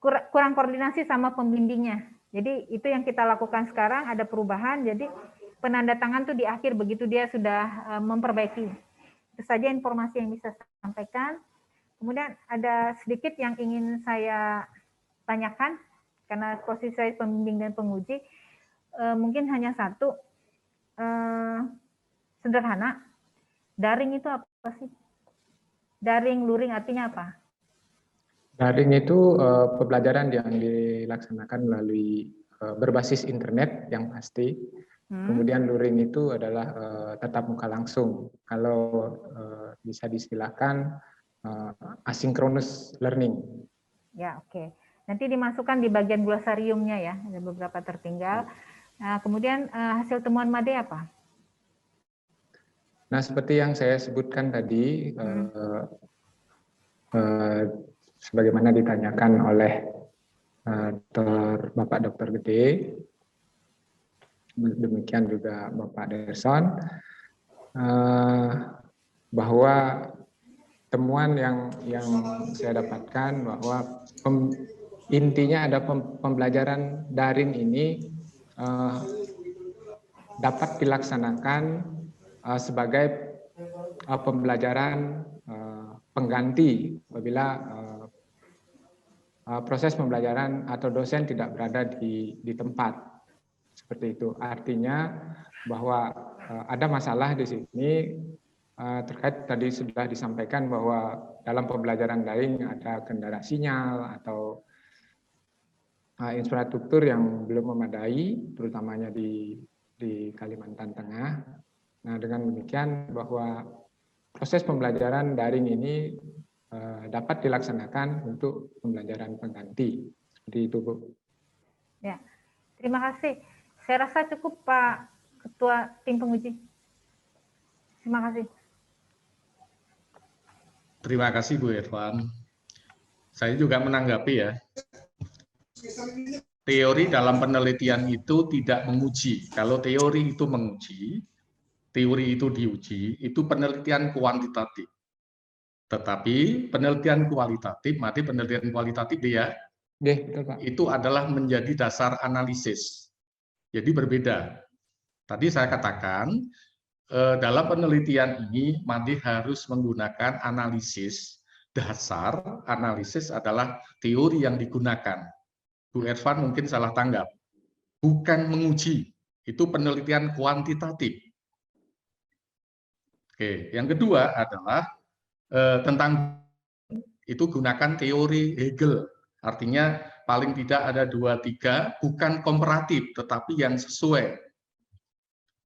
kurang koordinasi sama pembimbingnya. Jadi itu yang kita lakukan sekarang, ada perubahan. Jadi penandatangan tuh di akhir begitu dia sudah memperbaiki. Itu saja informasi yang bisa saya sampaikan. Kemudian ada sedikit yang ingin saya tanyakan karena posisi saya pembimbing dan penguji, mungkin hanya satu. Sederhana, daring itu apa sih? Daring, luring artinya apa? Daring itu pembelajaran yang dilaksanakan melalui berbasis internet yang pasti. Kemudian luring itu adalah tatap muka langsung. Kalau bisa diistilahkan asynchronous learning. Ya, oke. Nanti dimasukkan di bagian glosariumnya ya, ada beberapa tertinggal. Nah, kemudian hasil temuan Made apa? Nah, seperti yang saya sebutkan tadi, sebagaimana ditanyakan oleh Bapak Dr. Gede, demikian juga Bapak Derson, bahwa temuan yang saya dapatkan bahwa intinya ada pembelajaran daring ini dapat dilaksanakan sebagai pembelajaran pengganti apabila proses pembelajaran atau dosen tidak berada di tempat. Seperti itu. Artinya bahwa ada masalah di sini terkait tadi sudah disampaikan bahwa dalam pembelajaran daring ada kendala sinyal atau infrastruktur yang belum memadai, terutamanya di Kalimantan Tengah. Nah, dengan demikian bahwa proses pembelajaran daring ini dapat dilaksanakan untuk pembelajaran pengganti. Seperti itu, Bu. Ya, terima kasih. Saya rasa cukup, Pak Ketua Tim Penguji. Terima kasih. Terima kasih, Bu Irfan. Saya juga menanggapi ya. Teori dalam penelitian itu tidak menguji. Kalau teori itu menguji, teori itu diuji, itu penelitian kuantitatif. Tetapi penelitian kualitatif, mati penelitian kualitatif dia, betul, Pak. Itu adalah menjadi dasar analisis. Jadi berbeda. Tadi saya katakan, dalam penelitian ini Made harus menggunakan analisis dasar analisis adalah teori yang digunakan. Bu Ervan mungkin salah tanggap. Bukan menguji, itu penelitian kuantitatif. Oke, yang kedua adalah tentang itu gunakan teori Hegel. Artinya paling tidak ada 2-3, bukan komparatif, tetapi yang sesuai.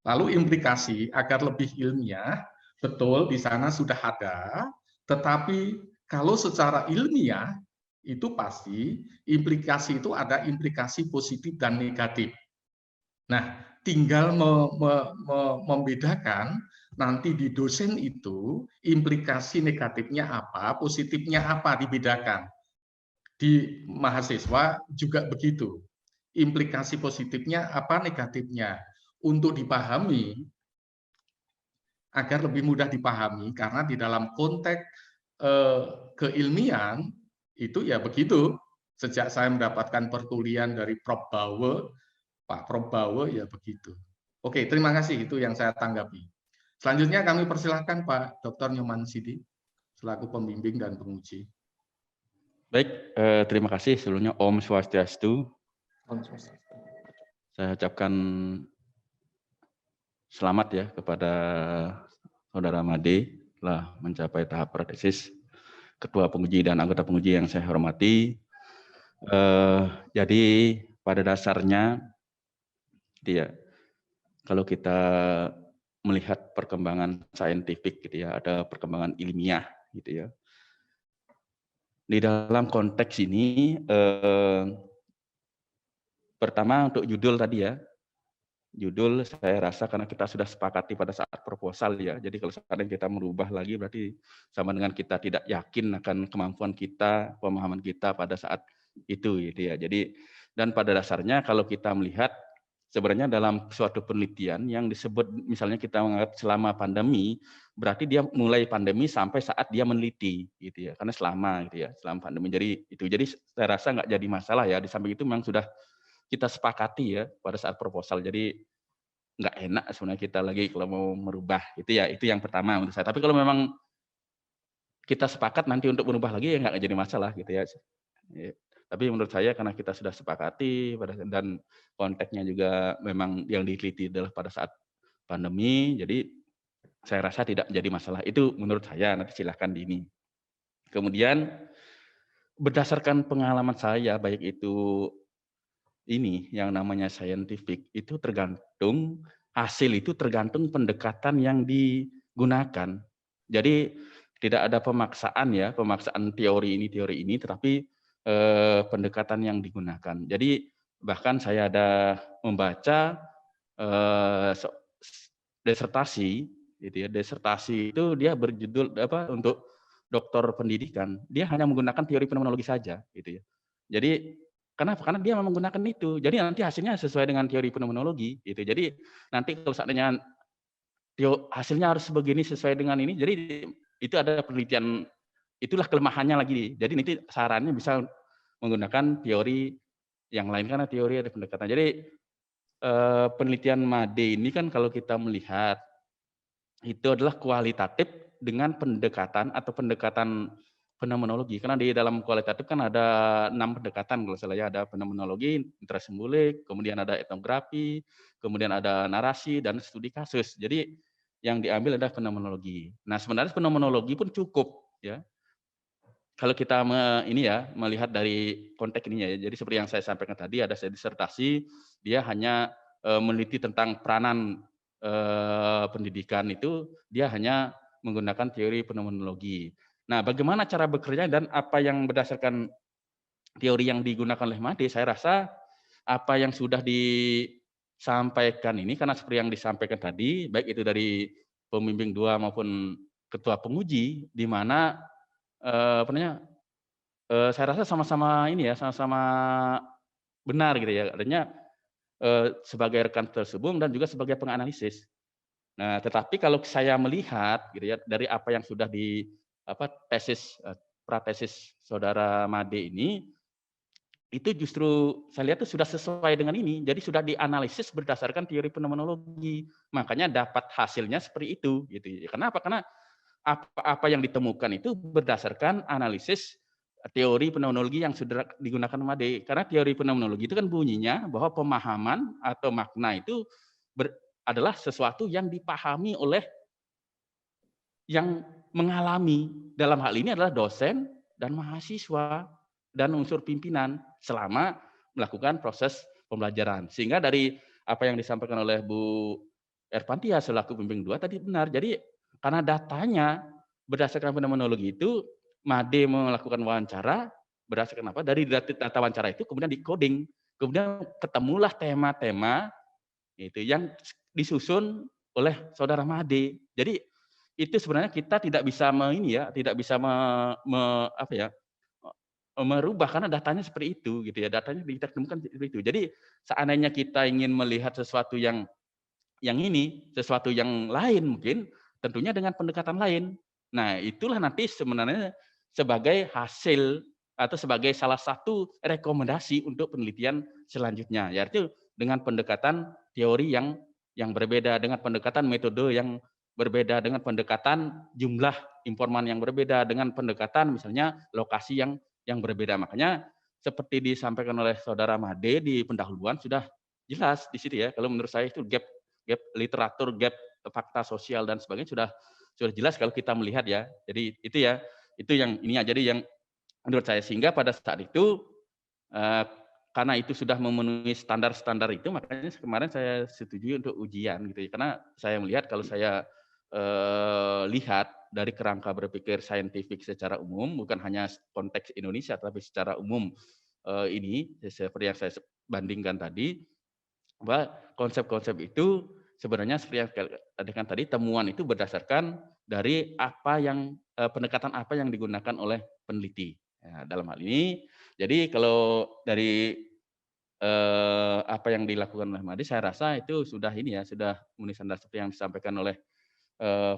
Lalu implikasi agar lebih ilmiah, betul di sana sudah ada, tetapi kalau secara ilmiah, itu pasti implikasi itu ada implikasi positif dan negatif. Nah, tinggal membedakan nanti di dosen itu implikasi negatifnya apa, positifnya apa dibedakan. Di mahasiswa juga begitu. Implikasi positifnya apa, negatifnya. Untuk dipahami, agar lebih mudah dipahami, karena di dalam konteks keilmian, itu ya begitu. Sejak saya mendapatkan perkuliahan dari Prof. Bauer, Pak Prof. Bauer, ya begitu. Oke, terima kasih, itu yang saya tanggapi. Selanjutnya kami persilahkan Pak Dr. Nyoman Sidi, selaku pembimbing dan penguji. Baik, terima kasih sebelumnya Om Swastiastu. Saya ucapkan selamat ya kepada Saudara Made telah mencapai tahap pratesis, Ketua Penguji dan anggota penguji yang saya hormati. Jadi pada dasarnya, gitu ya, kalau kita melihat perkembangan saintifik, gitu ya, ada perkembangan ilmiah, gitu ya. Di dalam konteks ini, pertama untuk judul tadi ya. Judul saya rasa karena kita sudah sepakati pada saat proposal ya. Jadi kalau sekarang kita merubah lagi berarti sama dengan kita tidak yakin akan kemampuan kita, pemahaman kita pada saat itu gitu ya. Jadi dan pada dasarnya kalau kita melihat sebenarnya dalam suatu penelitian yang disebut misalnya kita menganggap selama pandemi, berarti dia mulai pandemi sampai saat dia meneliti gitu ya. Karena selama gitu ya, selama pandemi. Jadi itu jadi saya rasa nggak jadi masalah ya. Di samping itu memang sudah kita sepakati ya pada saat proposal. Jadi nggak enak sebenarnya kita lagi kalau mau merubah. Itu ya, itu yang pertama menurut saya. Tapi kalau memang kita sepakat nanti untuk merubah lagi ya nggak jadi masalah gitu ya. Tapi menurut saya karena kita sudah sepakati dan konteksnya juga memang yang diteliti adalah pada saat pandemi, jadi saya rasa tidak menjadi masalah. Itu menurut saya, nanti silahkan ini. Kemudian berdasarkan pengalaman saya, baik itu ini yang namanya scientific, itu tergantung, hasil itu tergantung pendekatan yang digunakan. Jadi tidak ada pemaksaan ya, pemaksaan teori ini, tetapi pendekatan yang digunakan. Jadi bahkan saya ada membaca disertasi, gitu ya. Disertasi itu dia berjudul apa untuk doktor pendidikan, dia hanya menggunakan teori fenomenologi saja, gitu ya. Jadi kenapa? Karena dia memang menggunakan itu. Jadi nanti hasilnya sesuai dengan teori fenomenologi, gitu. Jadi nanti kalau seandainya hasilnya harus begini sesuai dengan ini, jadi itu ada penelitian. Itulah kelemahannya lagi. Jadi nanti sarannya bisa menggunakan teori yang lain karena teori ada pendekatan. Jadi penelitian Made ini kan kalau kita melihat itu adalah kualitatif dengan pendekatan atau pendekatan fenomenologi. Karena di dalam kualitatif kan ada 6 pendekatan kalau saya lihat, ada fenomenologi, intrasimbolik, kemudian ada etnografi, kemudian ada narasi dan studi kasus. Jadi yang diambil adalah fenomenologi. Nah, sebenarnya fenomenologi pun cukup ya. Kalau kita melihat dari konteks ini ya, jadi seperti yang saya sampaikan tadi, ada disertasi, dia hanya meneliti tentang peranan pendidikan itu, dia hanya menggunakan teori fenomenologi. Nah, bagaimana cara bekerja dan apa yang berdasarkan teori yang digunakan oleh Made, saya rasa apa yang sudah disampaikan ini, karena seperti yang disampaikan tadi, baik itu dari pembimbing 2 maupun ketua penguji, di mana saya rasa sama-sama ini ya, sama-sama benar gitu ya, artinya sebagai rekan tersebut dan juga sebagai penganalisis. Nah, tetapi kalau saya melihat gitu ya dari apa yang sudah di pratesis saudara Made ini, itu justru saya lihat itu sudah sesuai dengan ini. Jadi sudah dianalisis berdasarkan teori fenomenologi. Makanya dapat hasilnya seperti itu gitu. Kenapa? Karena apa yang ditemukan itu berdasarkan analisis teori fenomenologi yang sudah digunakan Made. Karena teori fenomenologi itu kan bunyinya bahwa pemahaman atau makna itu adalah sesuatu yang dipahami oleh yang mengalami. Dalam hal ini adalah dosen dan mahasiswa dan unsur pimpinan selama melakukan proses pembelajaran. Sehingga dari apa yang disampaikan oleh Bu Ervantia selaku pembimbing 2 tadi benar. Jadi karena datanya berdasarkan fenomenologi itu, Made melakukan wawancara berdasarkan apa? Dari data wawancara itu kemudian di-coding, kemudian ketemulah tema-tema itu yang disusun oleh saudara Made. Jadi itu sebenarnya kita tidak bisa tidak bisa merubah karena datanya seperti itu gitu ya. Datanya kita temukan seperti itu. Jadi seandainya kita ingin melihat sesuatu yang sesuatu yang lain mungkin tentunya dengan pendekatan lain. Nah, itulah nanti sebenarnya sebagai hasil atau sebagai salah satu rekomendasi untuk penelitian selanjutnya, yaitu dengan pendekatan teori yang berbeda, dengan pendekatan metode yang berbeda, dengan pendekatan jumlah informan yang berbeda, dengan pendekatan misalnya lokasi yang berbeda. Makanya seperti disampaikan oleh saudara Made di pendahuluan sudah jelas di situ ya. Kalau menurut saya itu gap literatur, gap fakta sosial dan sebagainya sudah jelas kalau kita melihat ya. Jadi itu yang jadi yang menurut saya, sehingga pada saat itu karena itu sudah memenuhi standar-standar itu, makanya kemarin saya setuju untuk ujian gitu ya. Karena saya melihat kalau saya lihat dari kerangka berpikir saintifik secara umum, bukan hanya konteks Indonesia tapi secara umum, ini seperti yang saya bandingkan tadi, bahwa konsep-konsep itu sebenarnya seperti yang katakan tadi, temuan itu berdasarkan dari pendekatan apa yang digunakan oleh peneliti. Ya, dalam hal ini, jadi kalau dari apa yang dilakukan oleh Made, saya rasa itu sudah sudah memenuhi standar seperti yang disampaikan oleh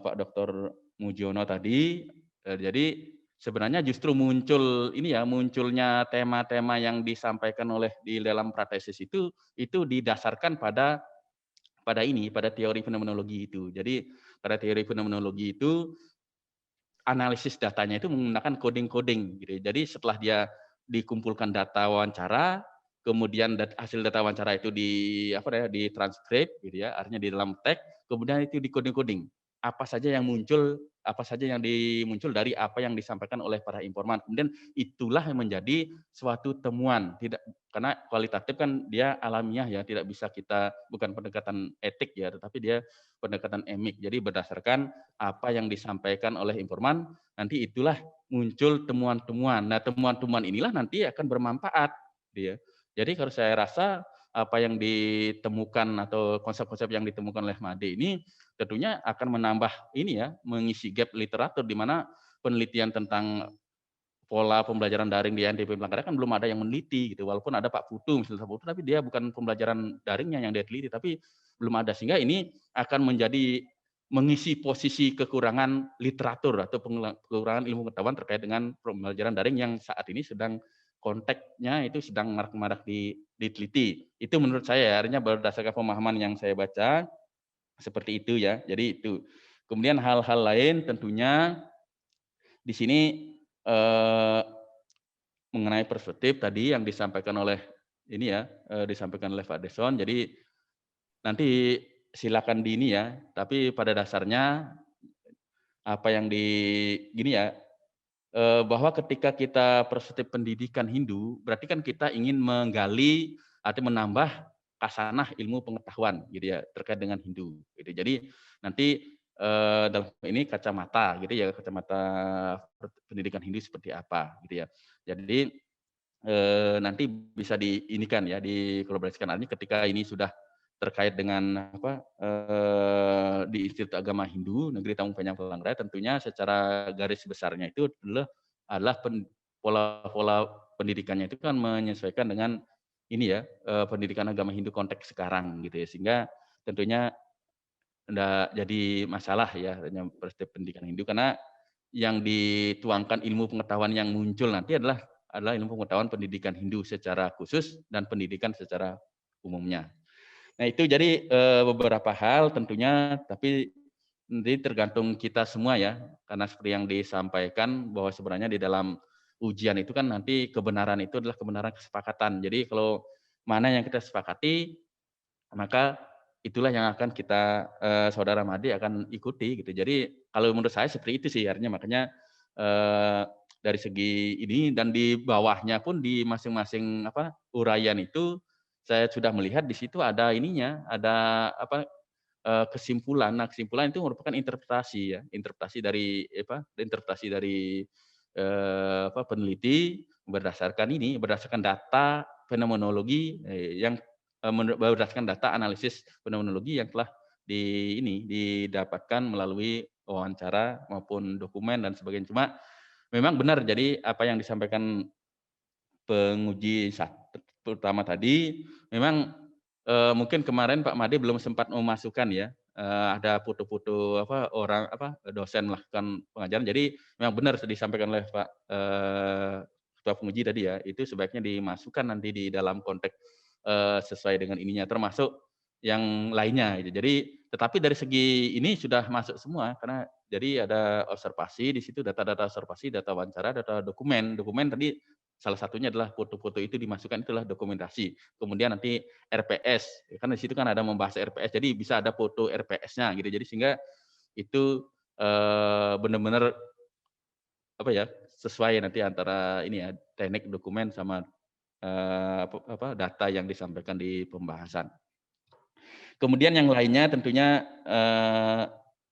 Pak Dr. Mujiono tadi. Jadi sebenarnya justru munculnya tema-tema yang disampaikan oleh di dalam pratesis itu didasarkan pada teori fenomenologi itu. Jadi pada teori fenomenologi itu analisis datanya itu menggunakan coding-coding gitu. Jadi setelah dia dikumpulkan data wawancara, kemudian hasil data wawancara itu ditranskrip gitu ya, artinya di dalam teks, kemudian itu di-coding-coding. Apa saja yang muncul dari apa yang disampaikan oleh para informan. Kemudian itulah yang menjadi suatu temuan. Karena kualitatif kan dia alamiah ya, tidak bisa bukan pendekatan etik ya, tetapi dia pendekatan emik. Jadi berdasarkan apa yang disampaikan oleh informan, nanti itulah muncul temuan-temuan. Nah, temuan-temuan inilah nanti akan bermanfaat dia. Jadi kalau saya rasa apa yang ditemukan atau konsep-konsep yang ditemukan oleh Made ini tentunya akan menambah mengisi gap literatur di mana penelitian tentang pola pembelajaran daring di NTP Palangkaraya kan belum ada yang meneliti gitu. Walaupun ada Pak Putu misalnya, tapi dia bukan pembelajaran daringnya yang dia teliti, tapi belum ada, sehingga ini akan mengisi posisi kekurangan literatur atau kekurangan ilmu pengetahuan terkait dengan pembelajaran daring yang saat ini sedang konteksnya itu sedang marak-marak diteliti. Itu menurut saya, artinya berdasarkan pemahaman yang saya baca seperti itu ya. Jadi itu. Kemudian hal-hal lain tentunya di sini mengenai perspektif tadi yang disampaikan oleh disampaikan oleh Pak Deson. Jadi nanti silakan tapi pada dasarnya apa yang bahwa ketika kita perspektif pendidikan Hindu, berarti kan kita ingin menggali atau menambah kasanah ilmu pengetahuan gitu ya terkait dengan Hindu. Gitu. Jadi nanti dalam ini kacamata kacamata pendidikan Hindu seperti apa gitu ya. Jadi nanti bisa dikolaborasikan artinya ketika ini sudah terkait dengan di Institut Agama Hindu Negeri Tamu Penyang Palangkaraya, tentunya secara garis besarnya itu adalah pola pendidikannya itu kan menyesuaikan dengan pendidikan agama Hindu konteks sekarang gitu ya, sehingga tentunya tidak jadi masalah ya perspektif pendidikan Hindu, karena yang dituangkan ilmu pengetahuan yang muncul nanti adalah ilmu pengetahuan pendidikan Hindu secara khusus dan pendidikan secara umumnya. Nah itu jadi beberapa hal tentunya, tapi nanti tergantung kita semua ya, karena seperti yang disampaikan bahwa sebenarnya di dalam ujian itu kan nanti kebenaran itu adalah kebenaran kesepakatan. Jadi kalau mana yang kita sepakati, maka itulah yang akan kita saudara Made akan ikuti gitu. Jadi kalau menurut saya seperti itu sih artinya, makanya dari segi ini dan di bawahnya pun di masing-masing uraian itu saya sudah melihat di situ ada ininya, ada kesimpulan. Nah, kesimpulan itu merupakan interpretasi ya, interpretasi dari peneliti berdasarkan data fenomenologi yang berdasarkan data analisis fenomenologi yang telah didapatkan melalui wawancara maupun dokumen dan sebagainya. Cuma memang benar, jadi apa yang disampaikan penguji pertama tadi, memang mungkin kemarin Pak Made belum sempat memasukkan ya, ada foto-foto dosen melakukan pengajaran. Jadi memang benar disampaikan oleh Pak Ketua Penguji tadi ya, itu sebaiknya dimasukkan nanti di dalam konteks sesuai dengan ininya, termasuk yang lainnya gitu. Jadi tetapi dari segi ini sudah masuk semua, karena jadi ada observasi di situ, data-data observasi, data wawancara, data dokumen. Dokumen tadi salah satunya adalah foto-foto itu dimasukkan, itulah dokumentasi. Kemudian nanti RPS, karena di situ kan ada membahas RPS, jadi bisa ada foto RPS-nya gitu. Jadi sehingga itu benar-benar sesuai nanti antara ini ya, teknik dokumen sama data yang disampaikan di pembahasan. Kemudian yang lainnya tentunya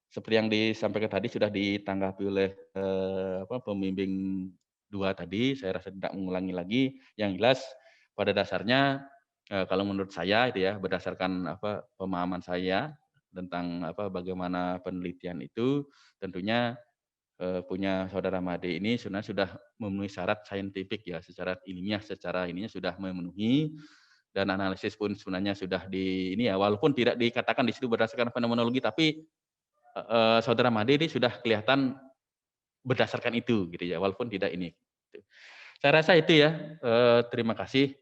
seperti yang disampaikan tadi sudah ditanggapi oleh pembimbing 2 tadi, saya rasa tidak mengulangi lagi. Yang jelas pada dasarnya kalau menurut saya itu ya, berdasarkan pemahaman saya tentang bagaimana penelitian itu, tentunya punya saudara Made ini sebenarnya sudah memenuhi syarat saintifik ya, secara ilmiah, secara ininya sudah memenuhi, dan analisis pun sebenarnya sudah di ini ya, walaupun tidak dikatakan di situ berdasarkan fenomenologi, tapi saudara Made ini sudah kelihatan berdasarkan itu gitu ya, walaupun tidak ini. Saya rasa itu ya. Terima kasih.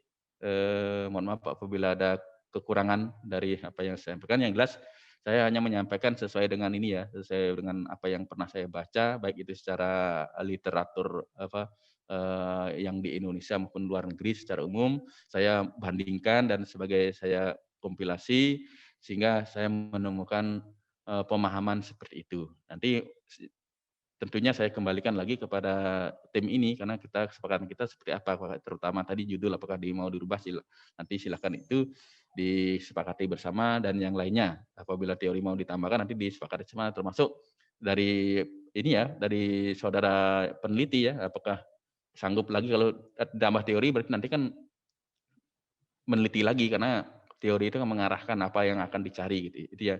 Mohon maaf apabila ada kekurangan dari apa yang saya sampaikan. Yang jelas saya hanya menyampaikan sesuai dengan ini ya, sesuai dengan apa yang pernah saya baca, baik itu secara literatur yang di Indonesia maupun luar negeri secara umum, saya bandingkan dan sebagai saya kompilasi sehingga saya menemukan pemahaman seperti itu. Nanti tentunya saya kembalikan lagi kepada tim ini karena kesepakatan kita seperti apa, terutama tadi judul apakah mau dirubah, nanti silakan itu disepakati bersama, dan yang lainnya apabila teori mau ditambahkan nanti disepakati bersama, termasuk dari ini ya, dari saudara peneliti ya, apakah sanggup lagi kalau tambah teori, berarti nanti kan meneliti lagi karena teori itu kan mengarahkan apa yang akan dicari gitu. Itu ya.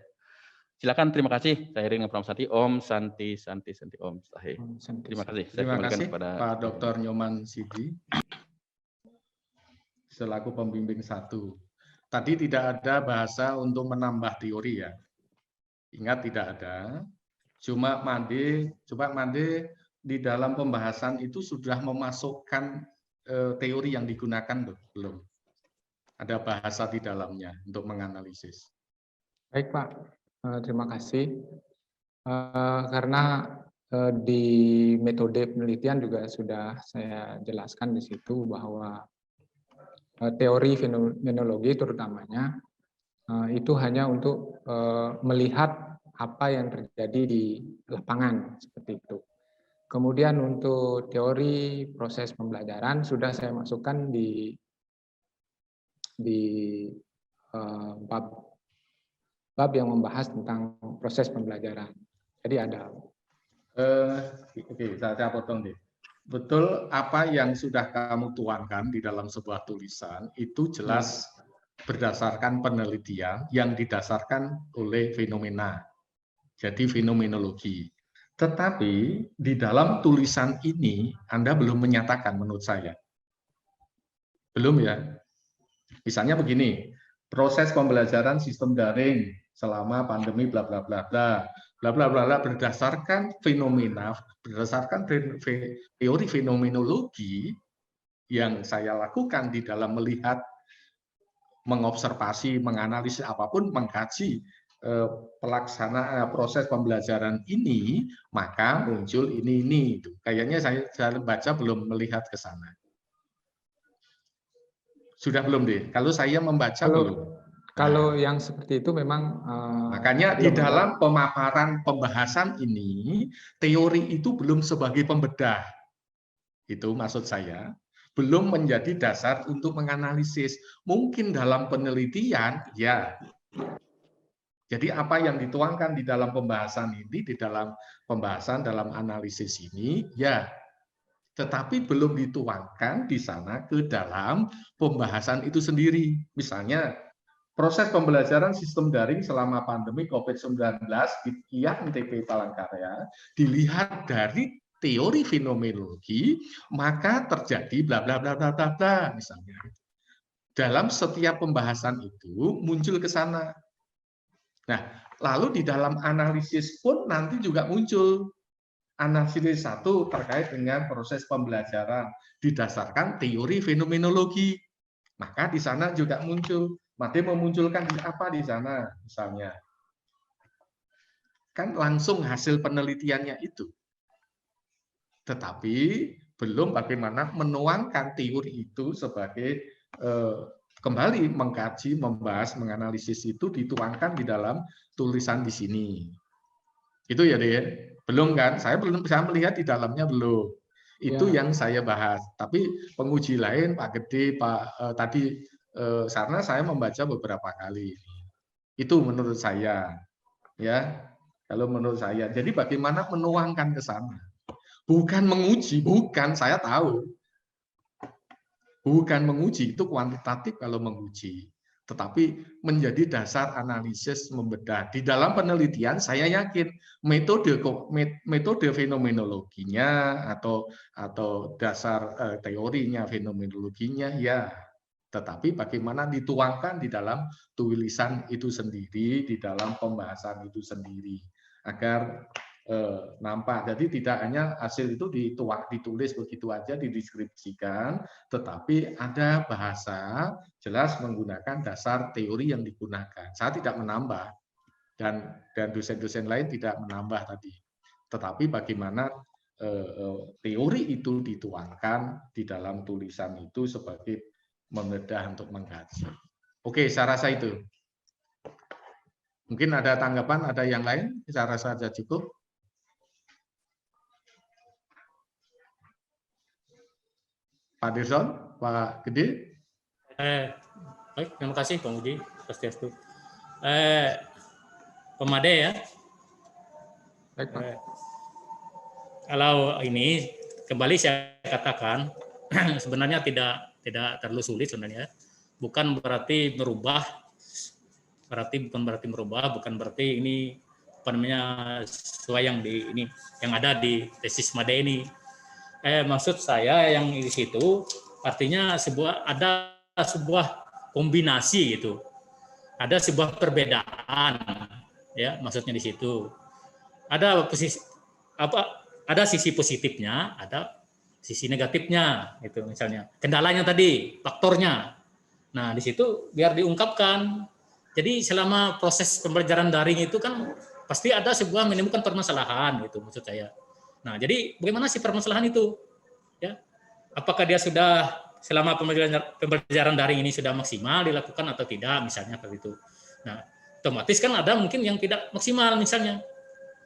Silakan, terima kasih. Saya Ringa Pramsati. Om Santi Santi Santi Om Sahe. Terima kasih. Terima kasih kepada Pak Dr. Nyoman Sidi selaku pembimbing 1. Tadi tidak ada bahasa untuk menambah teori ya. Ingat tidak ada. Cuma Made di dalam pembahasan itu sudah memasukkan teori yang digunakan belum? Ada bahasa di dalamnya untuk menganalisis. Baik Pak, terima kasih. Karena di metode penelitian juga sudah saya jelaskan di situ bahwa teori fenomenologi terutamanya itu hanya untuk melihat apa yang terjadi di lapangan seperti itu. Kemudian untuk teori proses pembelajaran sudah saya masukkan di bab yang membahas tentang proses pembelajaran. Jadi ada. Oke, saya potong deh. Betul, apa yang sudah kamu tuangkan di dalam sebuah tulisan itu jelas berdasarkan penelitian yang didasarkan oleh fenomena. Jadi fenomenologi. Tetapi di dalam tulisan ini Anda belum menyatakan menurut saya. Belum ya? Misalnya begini, proses pembelajaran sistem daring selama pandemi bla bla bla bla bla bla bla berdasarkan fenomena, berdasarkan teori fenomenologi yang saya lakukan di dalam melihat, mengobservasi, menganalisis apapun, mengkaji pelaksanaan proses pembelajaran ini, maka muncul ini itu. Kayaknya saya baca belum melihat ke sana. Sudah belum deh? Kalau saya membaca belum. Kalau yang seperti itu memang makanya di dalam pemaparan pembahasan ini, teori itu belum sebagai pembedah. Itu maksud saya. Belum menjadi dasar untuk menganalisis. Mungkin dalam penelitian, ya. Jadi apa yang dituangkan di dalam pembahasan ini, di dalam pembahasan dalam analisis ini, ya, tetapi belum dituangkan di sana ke dalam pembahasan itu sendiri. Misalnya, proses pembelajaran sistem daring selama pandemi COVID-19 di IAMTP Palangkaraya dilihat dari teori fenomenologi, maka terjadi bla bla bla bla bla bla, misalnya. Dalam setiap pembahasan itu muncul ke sana. Nah, lalu di dalam analisis pun nanti juga muncul analisis satu terkait dengan proses pembelajaran didasarkan teori fenomenologi. Maka di sana juga muncul. Made memunculkan apa di sana, misalnya. Kan langsung hasil penelitiannya itu. Tetapi belum bagaimana menuangkan teori itu sebagai kembali mengkaji, membahas, menganalisis itu dituangkan di dalam tulisan di sini. Itu ya, deh. Belum kan? Saya melihat di dalamnya belum. Itu ya, yang saya bahas. Tapi penguji lain, Pak Gede, Pak tadi karena saya membaca beberapa kali. Itu menurut saya. Ya, kalau menurut saya. Jadi bagaimana menuangkan ke sana? Bukan menguji, bukan, saya tahu. Bukan menguji, itu kuantitatif kalau menguji. Tetapi menjadi dasar analisis membedah. Di dalam penelitian saya yakin metode fenomenologinya atau dasar teorinya fenomenologinya ya. Tetapi bagaimana dituangkan di dalam tulisan itu sendiri, di dalam pembahasan itu sendiri. Agar nampak. Jadi tidak hanya hasil itu ditulis begitu aja, dideskripsikan, tetapi ada bahasa jelas menggunakan dasar teori yang digunakan. Saya tidak menambah dan dosen-dosen lain tidak menambah tadi. Tetapi bagaimana teori itu dituangkan di dalam tulisan itu sebagai membedah untuk mengkaji. Oke, saya rasa itu. Mungkin ada tanggapan, ada yang lain? Saya rasa saja cukup. Pak Dirson, Pak Gede. Baik, terima kasih Pak Muji. Swastiastu. Pemade ya. Baik, Pak. Kalau ini kembali saya katakan sebenarnya tidak terlalu sulit sebenarnya. Bukan berarti merubah, bukan berarti ini apa namanya sesuai yang ada di tesis Made ini. Maksud saya yang di situ artinya ada sebuah kombinasi gitu, ada sebuah perbedaan ya, maksudnya di situ ada sisi positifnya, ada sisi negatifnya itu, misalnya kendalanya tadi, faktornya. Nah di situ biar diungkapkan. Jadi selama proses pembelajaran daring itu kan pasti ada sebuah menemukan permasalahan gitu, maksud saya. Nah, jadi bagaimana sih permasalahan itu? Ya, apakah dia sudah selama pembelajaran daring ini sudah maksimal dilakukan atau tidak, misalnya seperti itu. Nah, otomatis kan ada mungkin yang tidak maksimal, misalnya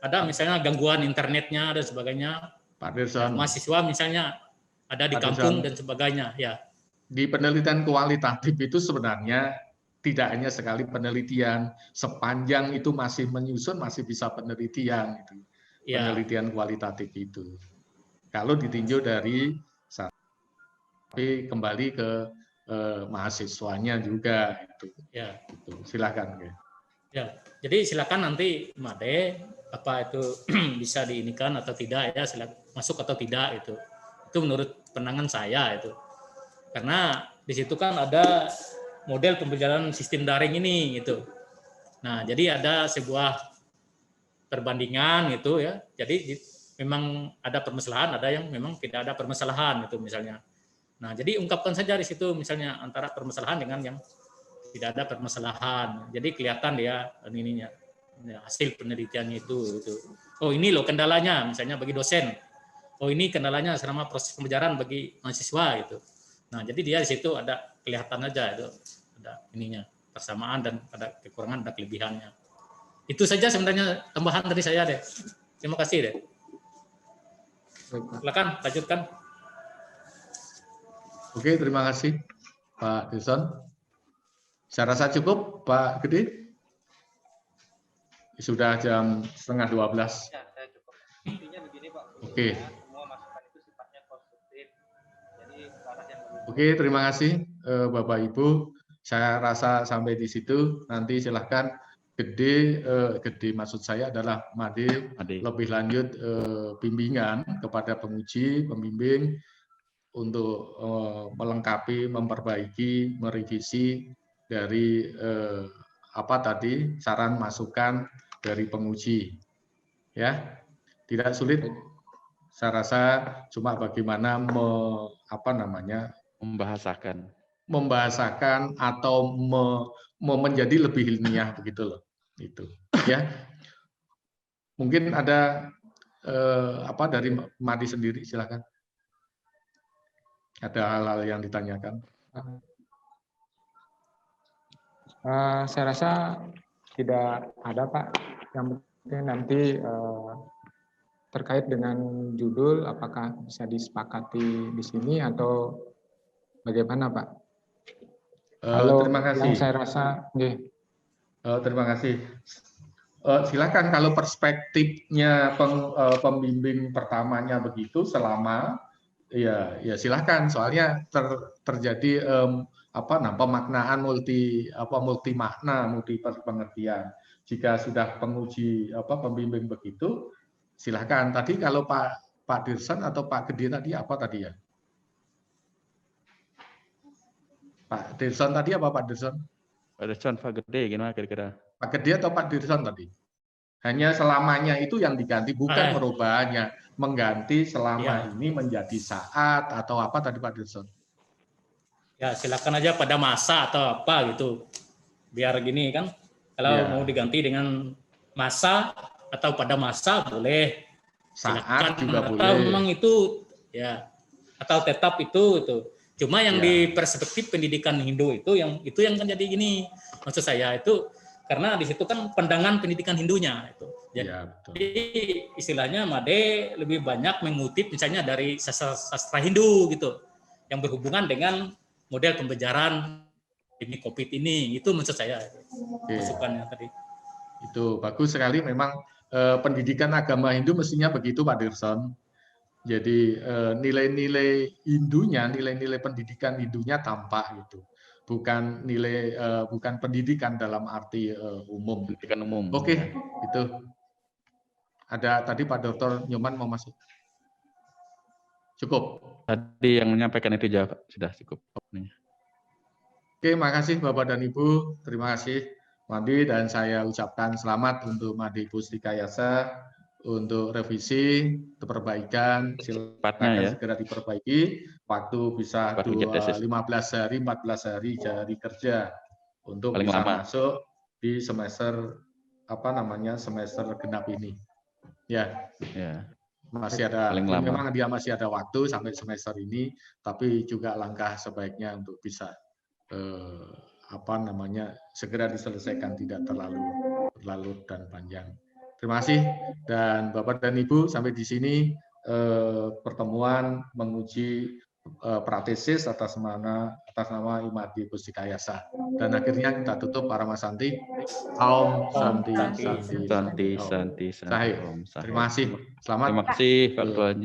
ada misalnya gangguan internetnya dan sebagainya. Pak Dirson. Mahasiswa misalnya ada di kampung dan sebagainya. Ya. Di penelitian kualitatif itu sebenarnya tidak hanya sekali penelitian, sepanjang itu masih menyusun masih bisa penelitian itu. Ya. Penelitian kualitatif itu. Kalau ditinjau dari tapi kembali ke mahasiswanya juga itu. Ya, itu. Silakan. Ya, jadi silakan nanti Made apa itu bisa diinikan atau tidak ya, masuk atau tidak itu. Itu menurut pandangan saya itu. Karena di situ kan ada model pembelajaran sistem daring ini gitu. Nah, jadi ada sebuah perbandingan gitu ya. Jadi memang ada permasalahan, ada yang memang tidak ada permasalahan itu misalnya. Nah, jadi ungkapkan saja di situ misalnya antara permasalahan dengan yang tidak ada permasalahan. Jadi kelihatan dia ininya. Ya, hasil penelitiannya itu. Oh ini loh kendalanya, misalnya bagi dosen. Oh ini kendalanya selama proses pembelajaran bagi mahasiswa gitu. Nah jadi dia di situ ada kelihatan aja itu ada ininya persamaan dan ada kekurangan, ada kelebihannya. Itu saja sebenarnya tambahan dari saya deh. Terima kasih deh. Silakan lanjutkan. Oke, terima kasih Pak Dirson. Saya rasa cukup Pak Gede. Sudah jam 11:30. Ya, saya cukup. Intinya begini Pak. Oke. Semua masukan itu sifatnya konstruktif. Jadi ke arah yang lebih Oke, terima kasih Bapak Ibu. Saya rasa sampai di situ. Nanti silahkan Gede maksud saya adalah Made lebih lanjut bimbingan kepada penguji, pembimbing untuk melengkapi, memperbaiki, merevisi dari apa tadi saran masukan dari penguji. Ya, tidak sulit. Saya rasa cuma bagaimana membahasakan atau menjadi lebih ilmiah begitu loh. Itu ya. Mungkin ada apa dari Madi sendiri, silakan. Ada hal-hal yang ditanyakan. Saya rasa tidak ada Pak. Yang penting nanti terkait dengan judul apakah bisa disepakati di sini atau bagaimana Pak? Terima kasih. Yang saya rasa, terima kasih. Silakan kalau perspektifnya pembimbing pertamanya begitu selama ya silakan. Soalnya terjadi pemaknaan multi makna, multi pengertian. Jika sudah penguji pembimbing begitu, silakan. Tadi kalau Pak Dirson atau Pak Gede tadi apa tadi ya? Pak Dirson tadi apa Pak Dirson? Pak Dirson, Pak Gede gimana kira-kira? Pak Gede atau Pak Dirson tadi? Hanya selamanya itu yang diganti, bukan merubahnya. Mengganti selama ini menjadi saat atau apa tadi Pak Dirson? Ya silakan aja pada masa atau apa gitu. Biar gini kan, kalau mau diganti dengan masa atau pada masa boleh. Saat silakan. juga atau boleh. Memang itu ya atau tetap itu. Cuma yang di perspektif pendidikan Hindu itu yang kan jadi gini. Maksud saya itu karena di situ kan pandangan pendidikan Hindunya itu. Jadi istilahnya Made lebih banyak mengutip misalnya dari sastra Hindu gitu yang berhubungan dengan model pembelajaran ini COVID ini. Itu maksud saya. Masukannya tadi. Itu bagus sekali memang pendidikan agama Hindu mestinya begitu Pak Dirson. Jadi nilai-nilai Hindunya, nilai-nilai pendidikan Hindunya tampak gitu, bukan bukan pendidikan dalam arti umum. Pendidikan umum. Oke, itu. Ada tadi Pak Dr. Nyoman mau masuk. Cukup. Tadi yang menyampaikan itu sudah cukup. Oke, makasih Bapak dan Ibu. Terima kasih Madi, dan saya ucapkan selamat untuk Madi Pustika Yasa. Untuk revisi, untuk perbaikan, silakan segera diperbaiki. Waktu bisa 15 hari, 14 hari dari kerja untuk bisa masuk di semester semester genap ini. Ya. Masih ada, memang dia masih ada waktu sampai semester ini, tapi juga langkah sebaiknya untuk bisa segera diselesaikan, tidak terlalu berlarut dan panjang. Terima kasih, dan Bapak dan Ibu, sampai di sini pertemuan menguji pratesis atas nama Imadi Pustika Yasa. Dan akhirnya kita tutup para Mas Santi. Om Santi Santi Santi. Terima kasih. Selamat. Terima kasih Pak Ketua.